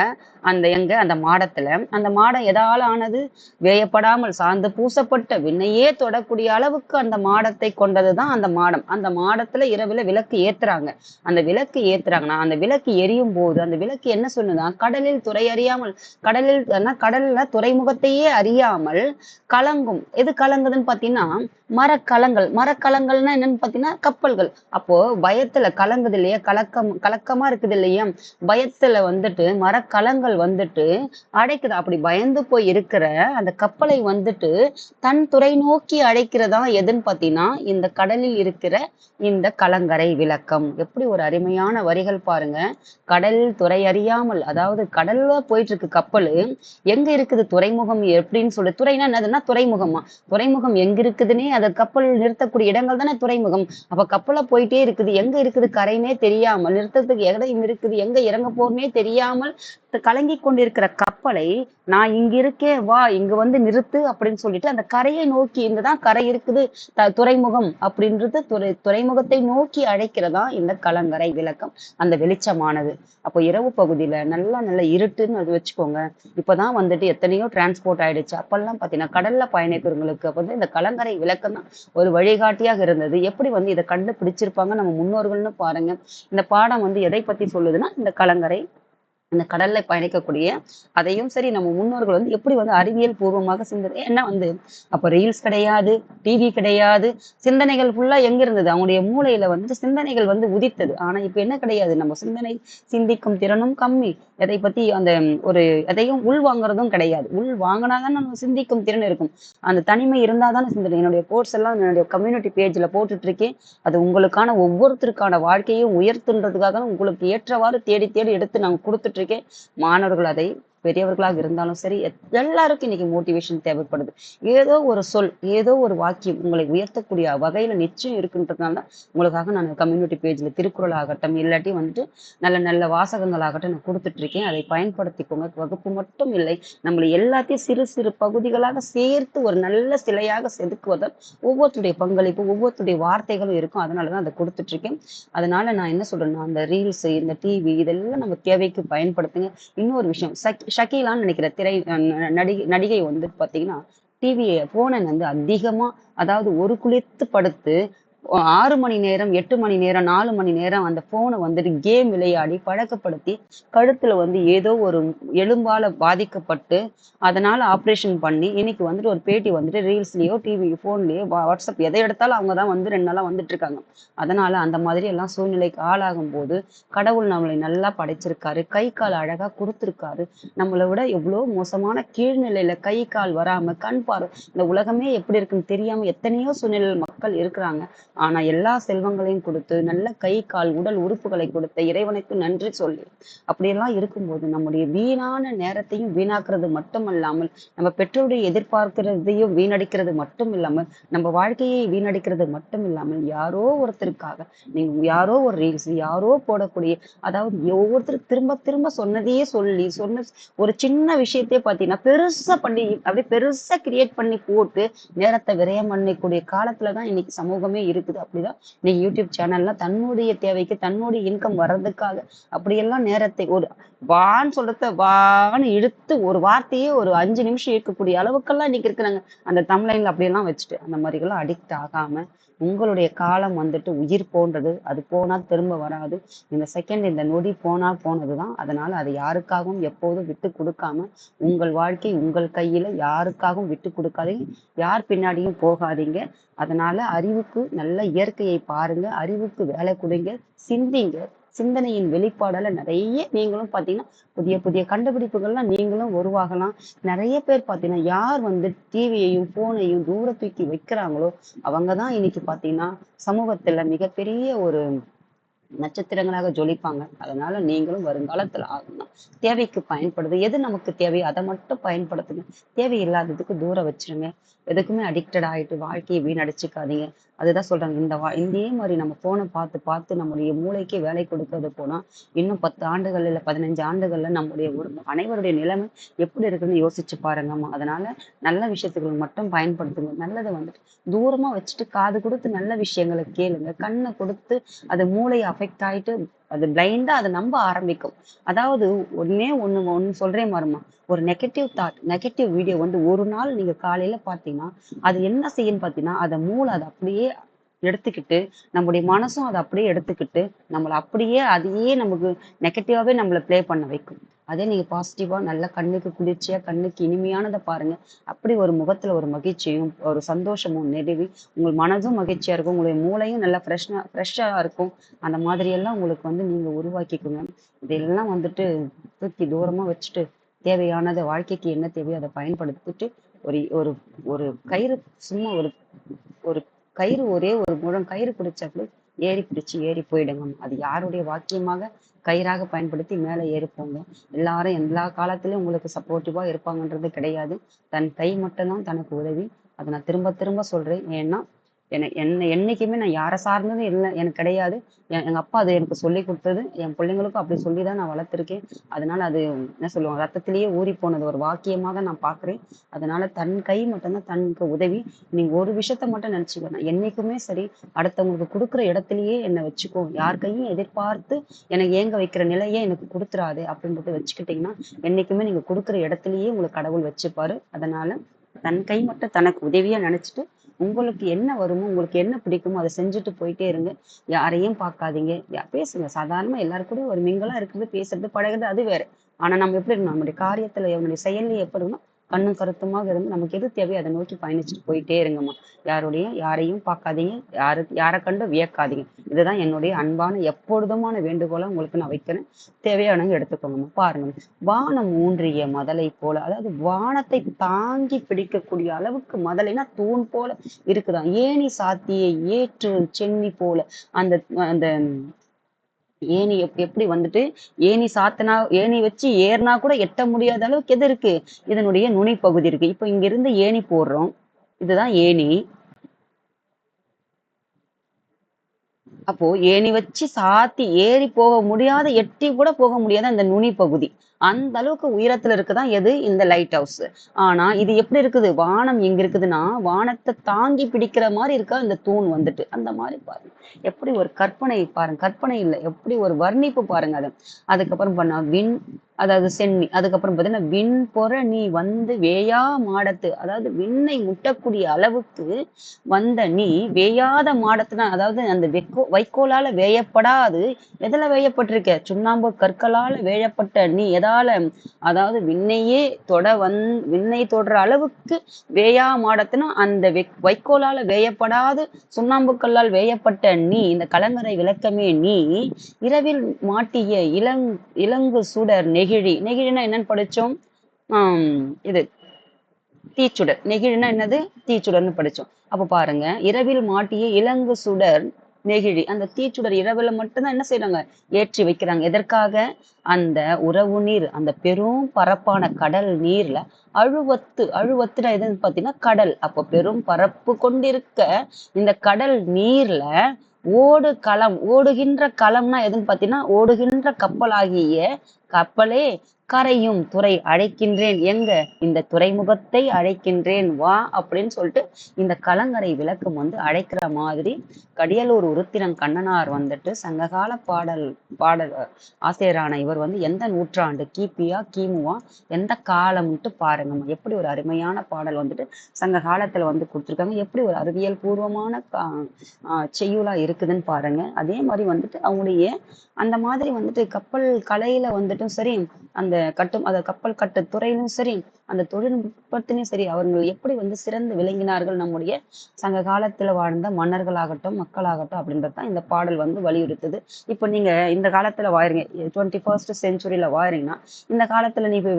அந்த மாடத்துல. அந்த மாடம் எதால ஆனது? வேயப்படாமல் சாந்து பூசப்பட்ட விண்ணையே தொடக்கூடிய அளவுக்கு அந்த மாடத்தை கொண்டதுதான் அந்த மாடம். அந்த மாடத்துல இரவில விளக்கு ஏத்துறாங்க. அந்த விளக்கு ஏத்துறாங்கன்னா, அந்த விளக்கு எரியும் போது அந்த விளக்கு என்ன சொல்லுதான்? கடலில் துறை அறியாமல் கடல்ல துறைமுகத்தையே அறியாமல் கலங்கும். எது கலங்குதுன்னு பாத்தீங்கன்னா, மரக்கலங்கள்னா என்னன்னு பாத்தீங்கன்னா கப்பல்கள். அப்போ பயத்துல கலங்குது இல்லையா? கலக்கமா இருக்குது இல்லையா? பயத்துல வந்துட்டு மரக்கலங்கள் வந்துட்டு அழைக்குது. அப்படி பயந்து போய் இருக்கிற அந்த கப்பலை வந்துட்டு தன் துறை நோக்கி அழைக்கிறதா எதுன்னு பாத்தீங்கன்னா, இந்த கடலில் இருக்கிற இந்த கலங்கரை விளக்கம். எப்படி ஒரு அருமையான வரிகள் பாருங்க. கடலில் துறை அறியாமல் அதாவது கடல்ல போயிட்டு இருக்கு கப்பலு. எங்க இருக்குது துறைமுகம் எப்படின்னு சொல்லி துறைனா என்னதுன்னா துறைமுகமா? துறைமுகம் எங்க இருக்குதுன்னே அது கப்பல் நிறுத்தக்கூடிய இடங்கள் தானே துறைமுகம். அப்ப கப்பல போயிட்டே இருக்குது. எங்க இருக்குது கரைனே தெரியாமல் நிறுத்தத்துக்கு இடம் இருக்குது. எங்க இறங்க போறனே தெரியாமல் கலங்கிக் கொண்டிருக்கிற கப்பலை நான் இங்க இருக்கேன் வா இங்க வந்து நிறுத்து அப்படின்னு சொல்லிட்டு அந்த கரையை நோக்கி இங்கதான் கரை இருக்குது துறைமுகம் அப்படின்றது துறைமுகத்தை நோக்கி அழைக்கிறதா இந்த கலங்கரை விளக்கம். அந்த வெளிச்சமானது. அப்போ இரவு பகுதியில நல்ல இருட்டுன்னு அது வச்சுக்கோங்க. இப்பதான் வந்துட்டு எத்தனையோ டிரான்ஸ்போர்ட் ஆயிடுச்சு. அப்பெல்லாம் பாத்தீங்கன்னா கடல்ல பயணிக்கிறவங்களுக்கு வந்து இந்த கலங்கரை விளக்கம் தான் ஒரு வழிகாட்டியாக இருந்தது. எப்படி வந்து இதை கண்டுபிடிச்சிருப்பாங்க நம்ம முன்னோர்கள்னு பாருங்க. இந்த பாடம் வந்து எதை பத்தி சொல்லுதுன்னா இந்த கலங்கரை அந்த கடல்ல பயணிக்கக்கூடிய அதையும் சரி நம்ம முன்னோர்கள் வந்து எப்படி வந்து அறிவியல் பூர்வமாக சிந்தனை ஏன்னா வந்து அப்ப ரீல்ஸ் கிடையாது, டிவி கிடையாது, சிந்தனைகள் ஃபுல்லா எங்க இருந்தது? அவங்களுடைய மூளையில வந்து சிந்தனைகள் வந்து உதித்தது. ஆனா இப்ப என்ன கிடையாது? நம்ம சிந்திக்கும் திறனும் கம்மி. எதை பத்தி அந்த ஒரு எதையும் உள் வாங்குறதும் கிடையாது. உள் வாங்கினாதான் நம்ம சிந்திக்கும் திறன் இருக்கும். அந்த தனிமை இருந்தாதானே சிந்தனை. என்னுடைய கோர்ஸ் எல்லாம் என்னுடைய கம்யூனிட்டி பேஜ்ல போட்டுட்டு இருக்கேன். அது உங்களுக்கான ஒவ்வொருத்தருக்கான வாழ்க்கையும் உயர்த்துன்றதுக்காக உங்களுக்கு ஏற்றவாறு தேடி தேடி எடுத்து நான் கொடுத்துட்டு இருக்கேன். மாணவர்கள் அதை பெரியவர்களாக இருந்தாலும் சரி, எல்லாருக்கும் இன்னைக்கு மோட்டிவேஷன் தேவைப்படுது. ஏதோ ஒரு சொல், ஏதோ ஒரு வாக்கியம் உங்களை உயர்த்தக்கூடிய வகையில நிச்சயம் இருக்குன்றதுனால தான் உங்களுக்காக நான் கம்யூனிட்டி பேஜ்ல திருக்குறள் ஆகட்டும், இல்லாட்டி வந்துட்டு நல்ல நல்ல வாசகங்கள் ஆகட்டும் நான் குடுத்துட்டு இருக்கேன். அதை பயன்படுத்திக்கோங்க. வகுப்பு மட்டும் இல்லை, நம்மள எல்லாத்தையும் சிறு சிறு பகுதிகளாக சேர்த்து ஒரு நல்ல சிலையாக செதுக்குவதில் ஒவ்வொருத்தருடைய பங்களிப்பு, ஒவ்வொருத்தருடைய வார்த்தைகளும் இருக்கும். அதனால தான் அத குடுத்துட்டு இருக்கேன். அதனால நான் என்ன சொல்றேன்னா, அந்த ரீல்ஸ், இந்த டிவி இதெல்லாம் நம்ம தேவைக்கு பயன்படுத்துங்க. இன்னொரு விஷயம், ஷக்கீலான்னு நினைக்கிறேன் நடிகை வந்து பாத்தீங்கன்னா, போனை வந்து அதிகமா, அதாவது ஒரு குளித்து படுத்து 6 மணி நேரம், 8 மணி நேரம், 4 மணி நேரம் அந்த போனை வந்துட்டு கேம் விளையாடி பழக்கப்படுத்தி, கழுத்துல வந்து ஏதோ ஒரு எலும்பால பாதிக்கப்பட்டு, அதனால ஆப்ரேஷன் பண்ணி, இன்னைக்கு வந்துட்டு ஒரு பேட்டி வந்துட்டு ரீல்ஸ்லயோ, டிவி, போன்லயோ, வாட்ஸ்அப் எதை எடுத்தாலும் அவங்க தான் வந்து 2 நாளா வந்துட்டு இருக்காங்க. அதனால அந்த மாதிரி எல்லாம் சூழ்நிலைக்கு ஆளாகும்போது, கடவுள் நம்மளை நல்லா படைச்சிருக்காரு. கை, கால் அழகா குடுத்திருக்காரு. நம்மள விட எவ்வளோ மோசமான கீழ்நிலையில கை, கால் வராம, கண் பார்வை இந்த உலகமே எப்படி இருக்குன்னு தெரியாம எத்தனையோ சூழ்நிலையில் மக்கள் இருக்கிறாங்க. ஆனா எல்லா செல்வங்களையும் கொடுத்து, நல்ல கை, கால், உடல் உறுப்புகளை கொடுத்த இறைவனுக்கு நன்றி சொல்லி, அப்படியெல்லாம் இருக்கும்போது நம்முடைய வீணான நேரத்தையும் வீணாக்குறது மட்டுமல்லாமல், நம்ம பெற்றோருடைய எதிர்பார்க்கிறதையும் வீணடிக்கிறது மட்டும் இல்லாமல், நம்ம வாழ்க்கையை வீணடிக்கிறது மட்டும் இல்லாமல், யாரோ ஒருத்தருக்காக நீங்க யாரோ ஒரு ரீல்ஸ், யாரோ போடக்கூடிய, அதாவது ஒவ்வொருத்தரும் திரும்ப திரும்ப சொன்னதையே சொல்லி, சொன்ன ஒரு சின்ன விஷயத்தையே பார்த்தீங்கன்னா, பெருசா பண்ணி அப்படியே பெருசா கிரியேட் பண்ணி போட்டு நேரத்தை விரயம் பண்ணக்கூடிய காலத்துல தான் இன்னைக்கு சமூகமே இருக்குது. அப்படிதான் இன்னைக்கு யூடியூப் சேனல்லாம் தன்னுடைய தேவைக்கு, தன்னுடைய இன்கம் வர்றதுக்காக அப்படியெல்லாம் நேரத்தை ஒரு வான்னு சொல்றத வான்னு இழுத்து ஒரு வார்த்தையே ஒரு 5 நிமிஷம் இருக்கக்கூடிய அளவுக்கெல்லாம் இன்னைக்கு இருக்கிறாங்க. அந்த தம்ப்லைன்ல அப்படியெல்லாம் வச்சுட்டு அந்த மாதிரிலாம் அடிக்ட் ஆகாம, உங்களுடைய காலம் வந்துட்டு உயிர் போன்றது. அது போனா திரும்ப வராது. இந்த செகண்ட், இந்த நொடி போனா போனதுதான். அதனால அதை யாருக்காகவும் எப்போதும் விட்டு கொடுக்காம, உங்கள் வாழ்க்கை உங்கள் கையில, யாருக்காகவும் விட்டு கொடுக்காதீங்க. யார் பின்னாடியும் போகாதீங்க. அதனால அறிவுக்கு நல்ல இயற்கையை பாருங்க. அறிவுக்கு வேலை கொடுங்க. சிந்திங்க. சிந்தனையின் வெளிப்பாடால நிறைய நீங்களும் பாத்தீங்கன்னா, புதிய புதிய கண்டுபிடிப்புகள்லாம் நீங்களும் உருவாகலாம். நிறைய பேர் பாத்தீங்கன்னா, யார் வந்து டிவியையும் போனையும் தூர தூக்கி வைக்கிறாங்களோ அவங்கதான் இன்னைக்கு பாத்தீங்கன்னா சமூகத்துல மிகப்பெரிய ஒரு நட்சத்திரங்களாக ஜொலிப்பாங்க. அதனால நீங்களும் வருங்காலத்துல ஆகணும்னா தேவைக்கு பயன்படுது. எது நமக்கு தேவையோ அதை மட்டும் பயன்படுத்துங்க. தேவையில்லாததுக்கு தூரம் வச்சிருங்க. எதுக்குமே அடிக்டட் ஆயிட்டு வாழ்க்கையை வீணடிச்சுக்காதீங்க. அதுதான் சொல்றாங்க. இதே மாதிரி நம்ம போனை பார்த்து பார்த்து நம்முடைய மூளைக்கே வேலை கொடுக்கறது போனா, இன்னும் 10 ஆண்டுகள் இல்ல 15 ஆண்டுகள்ல நம்முடைய ஒரு அனைவருடைய நிலைமை எப்படி இருக்குன்னு யோசிச்சு பாருங்கம்மா. அதனால நல்ல விஷயத்துக்கு மட்டும் பயன்படுத்துங்க. நல்லதை வந்துட்டு தூரமா வச்சுட்டு காது கொடுத்து நல்ல விஷயங்களை கேளுங்க. கண்ணை கொடுத்து அது மூளை அஃபெக்ட் ஆயிட்டு அது பிளைண்டா அதை நம்ப ஆரம்பிக்கும். அதாவது ஒண்ணே ஒண்ணு ஒண்ணு சொல்றேன் பாரும்மா. ஒரு நெகட்டிவ் தாட், நெகட்டிவ் வீடியோ வந்து ஒரு நாள் நீங்க காலையில பாத்தீங்கன்னா, அது என்ன செய்யுன்னு பாத்தீங்கன்னா, அத மூளை அதை அப்படியே எடுத்துக்கிட்டு, நம்முடைய மனசும் அதை அப்படியே எடுத்துக்கிட்டு, நம்மள அப்படியே அதையே நமக்கு நெகட்டிவாவே நம்மள ப்ளே பண்ண வைக்கும். அதே நீங்க பாசிட்டிவா நல்லா கண்ணுக்கு குளிர்ச்சியா, கண்ணுக்கு இனிமையானதை பாருங்க. அப்படி ஒரு முகத்துல ஒரு மகிழ்ச்சியும், ஒரு சந்தோஷமும் நிலவி, உங்கள் மனதும் மகிழ்ச்சியா இருக்கும். உங்களுடைய மூளையும் நல்லா ஃப்ரெஷ்ஷா இருக்கும். அந்த மாதிரி எல்லாம் உங்களுக்கு வந்து நீங்க உருவாக்கிக்கோங்க. இதெல்லாம் வந்துட்டு தூக்கி தூரமா வச்சுட்டு, தேவையானதை வாழ்க்கைக்கு என்ன தேவையோ அதை பயன்படுத்திட்டு, ஒரு ஒரு ஒரு கயிறு, சும்மா ஒரு ஒரு கயிறு, ஒரே ஒரு முழம் கயிறு பிடிச்சாப்புல ஏறி பிடிச்சு ஏறி போயிடுங்க. அது யாருடைய வாக்கியமாக கயிறாக பயன்படுத்தி மேலே ஏறி போங்க. எல்லாரும் எல்லா காலத்திலயும் உங்களுக்கு சப்போர்ட்டிவா இருப்பாங்கன்றது கிடையாது. தன் கை மட்டும்தான் தனக்கு உதவி. அதை நான் திரும்ப திரும்ப சொல்றேன். ஏன்னா என்ன என்னைக்குமே நான் யாரை சார்ந்ததும் இல்லை, எனக்கு கிடையாது. எங்க அப்பா அது எனக்கு சொல்லி கொடுத்தது. என் பிள்ளைங்களுக்கும் அப்படி சொல்லிதான் நான் வளர்த்துருக்கேன். அதனால அது என்ன சொல்லுவாங்க, ரத்தத்திலேயே ஊறி போனது ஒரு வாக்கியமாக நான் பாக்குறேன். அதனால தன் கை மட்டும்தான் தனக்கு உதவி. நீங்க ஒரு விஷயத்த மட்டும் நினைச்சுக்கணும், என்னைக்குமே சரி, அடுத்தவங்களுக்கு கொடுக்குற இடத்துலயே என்னை வச்சுக்கோ, யார் கையும் எதிர்பார்த்து எனக்கு ஏங்க வைக்கிற நிலையே எனக்கு கொடுத்துறாது அப்படின்றது வச்சுக்கிட்டீங்கன்னா, என்னைக்குமே நீங்க கொடுக்குற இடத்துலயே உங்களை கடவுள் வச்சுப்பாரு. அதனால தன் கை மட்டும் தனக்கு உதவியா நினைச்சிட்டு, உங்களுக்கு என்ன வருமோ, உங்களுக்கு என்ன பிடிக்குமோ அதை செஞ்சுட்டு போயிட்டே இருங்க. யாரையும் பார்க்காதீங்க. பேசுங்க. சாதாரணமா எல்லாரு கூடயும் ஒரு மிங்கலா இருக்குது, பேசுறது, பழகுறது அது வேற. ஆனா நம்ம எப்படி இருக்கணும், நம்முடைய காரியத்துல, நம்முடைய செயல்ல எப்படி இருக்கணும், கண்ணும் கருத்துமாக இருந்து நமக்கு எது தேவையோ அதை நோக்கி பயணிச்சுட்டு போயிட்டே இருங்கம்மா. யாரையும் பார்க்காதீங்க. யாரை கண்டு வியக்காதீங்க. இதுதான் என்னுடைய அன்பான எப்பொழுதுமான வேண்டுகோளா உங்களுக்கு நான் வைக்கிறேன். தேவையானவங்க எடுத்துக்கோங்கம்மா. பாருங்க, வானம் ஊன்றிய மதலை போல, அதாவது வானத்தை தாங்கி பிடிக்கக்கூடிய அளவுக்கு மதலைனா தூண் போல இருக்குதாம். ஏணி சாத்திய ஏற்று சென்னி போல அந்த அந்த ஏணி எப்படி வந்துட்டு ஏணி சாத்தனா ஏணி வச்சு ஏறினா கூட எட்ட முடியாத அளவுக்கு எது இருக்கு? இதனுடைய நுனி பகுதி இருக்கு. இப்ப இங்க இருந்து ஏணி போடுறோம். இதுதான் ஏணி. அப்போ ஏணி வச்சு சாத்தி ஏறி போக முடியாத, எட்டி கூட போக முடியாத அந்த நுனி பகுதி. அந்த அளவுக்கு உயரத்துல இருக்குதான் எது? இந்த லைட் ஹவுஸ். ஆனா இது எப்படி இருக்குது? வானம் எங்க இருக்குதுன்னா, வானத்த தாங்கி பிடிக்கிற மாரி இருக்கா இந்த தூண் வந்துட்டு. அந்த மாரி பாருங்க. எப்படி ஒரு கற்பனை பாருங்க. கற்பனை இல்ல. எப்படி ஒரு வர்ணிப்பு பாருங்க அத. அதுக்கப்புறம் பண்ணா அதாவது சென்னி. அதுக்கப்புறம் பார்த்தீங்கன்னா, "விண்பொர நீ வந்து வேயா மாடத்து" அதாவது விண்ணை முட்டக்கூடிய அளவுக்கு வந்த நீ வேயாத மாடத்துனா அதாவது அந்த வைக்கோலால வேயப்படாது எதுல வேயப்பட்டிருக்க சுண்ணாம்பு கற்களால வேயப்பட்ட நீ எதால அதாவது விண்ணை தொடுற அளவுக்கு வேயா மாடத்துனா அந்த வைக்கோலால வேயப்படாது சுண்ணாம்பு கல்லால் வேயப்பட்ட நீ இந்த கலங்கரை விளக்கமே நீ இரவில் மாட்டிய இலங்கு சுடர் நெகிழி நெகிழினா என்னன்னு படிச்சோம் ஆஹ் இது தீச்சுடர் நெகிழினா என்னது தீச்சுடர்னு படிச்சோம் அப்ப பாருங்க இரவில் மாட்டிய இலங்கு சுடர் நெகிழி அந்த தீச்சுடர் இரவுல மட்டும்தான் என்ன செய்யறாங்க ஏற்றி வைக்கிறாங்க எதற்காக அந்த உறவு நீர் அந்த பெரும் பரப்பான கடல் நீர்ல அழுவத்துனா எதுன்னு பாத்தீங்கன்னா கடல் அப்ப பெரும் பரப்பு கொண்டிருக்க இந்த கடல் நீர்ல ஓடுகின்ற களம்னா எதுன்னு பாத்தீங்கன்னா ஓடுகின்ற கப்பலாகிய கப்பலே கரையும் துறை அழைக்கின்றேன் எங்க இந்த துறைமுகத்தை அழைக்கின்றேன் வா அப்படின்னு சொல்லிட்டு இந்த கலங்கரை விளக்கம் வந்து அழைக்கிற மாதிரி கடியலூர் உருத்திரன் கண்ணனார் வந்துட்டு சங்ககால பாடல் ஆசிரியரான இவர் வந்து எந்த நூற்றாண்டு கிபியா கிமுவா எந்த காலம்ட்டு பாருங்க எப்படி ஒரு அருமையான பாடல் வந்துட்டு சங்க காலத்துல வந்து கொடுத்துருக்காங்க எப்படி ஒரு அறிவியல் பூர்வமான செய்யுளா இருக்குதுன்னு பாருங்க அதே மாதிரி வந்துட்டு அவங்களுடைய அந்த மாதிரி வந்துட்டு கப்பல் கலையில வந்துட்டும் சரி அந்த கப்பல் கட்டு துறையிலும் சரி அந்த தொழில்நுட்பத்திலும் சரி அவர்கள் எப்படி வந்து சிறந்து விளங்கினார்கள் நம்முடைய சங்க காலத்துல வாழ்ந்த மன்னர்களாகட்டும் மக்களாகட்டும் அப்படின்றதுதான் இந்த பாடல் வந்து வலியுறுத்துது இப்ப நீங்க இந்த காலத்துல வாழறீங்க 21st செஞ்சுரியில வாழறீங்கன்னா இந்த காலத்துல நீ இப்ப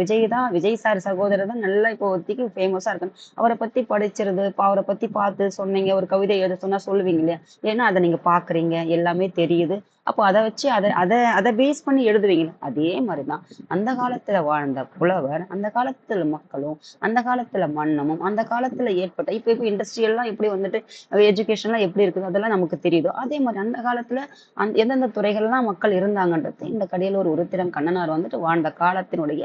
விஜய் சார் சகோதரர் தான் நல்லா இப்போதைக்கு ஃபேமஸா இருக்கு அவரை பத்தி படிச்சிருது அவரை பத்தி பார்த்து சொன்னீங்க ஒரு கவிதை எழுத சொன்னா சொல்லுவீங்க இல்லையா ஏன்னா அதை நீங்க பாக்குறீங்க எல்லாமே தெரியுது அப்போ அதை வச்சு அதை பேஸ் பண்ணி எழுதுவீங்க அதே மாதிரிதான் அந்த காலத்துல வாழ்ந்த புலவர் அந்த காலத்துல மக்களும் அந்த காலத்துல மன்னமும் அந்த காலத்துல ஏற்பட்ட இப்ப இண்டஸ்ட்ரியல்லாம் எப்படி வந்துட்டு எஜுகேஷன்லாம் எப்படி இருக்குது அதெல்லாம் நமக்கு தெரியுதோ அதே மாதிரி அந்த காலத்துல எந்தெந்த துறைகள்லாம் மக்கள் இருந்தாங்கன்றது இந்த கடியலூர் உருத்திரன் கண்ணனார் வந்துட்டு வாழ்ந்த காலத்தினுடைய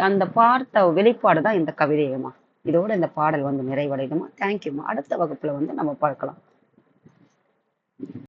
அந்த பார்த்த வெளிப்பாடுதான் இந்த கவிதையுமா இதோட இந்த பாடல் வந்து நிறைவடையுமா தேங்க்யூமா அடுத்த வகுப்புல வந்து நம்ம பார்க்கலாம்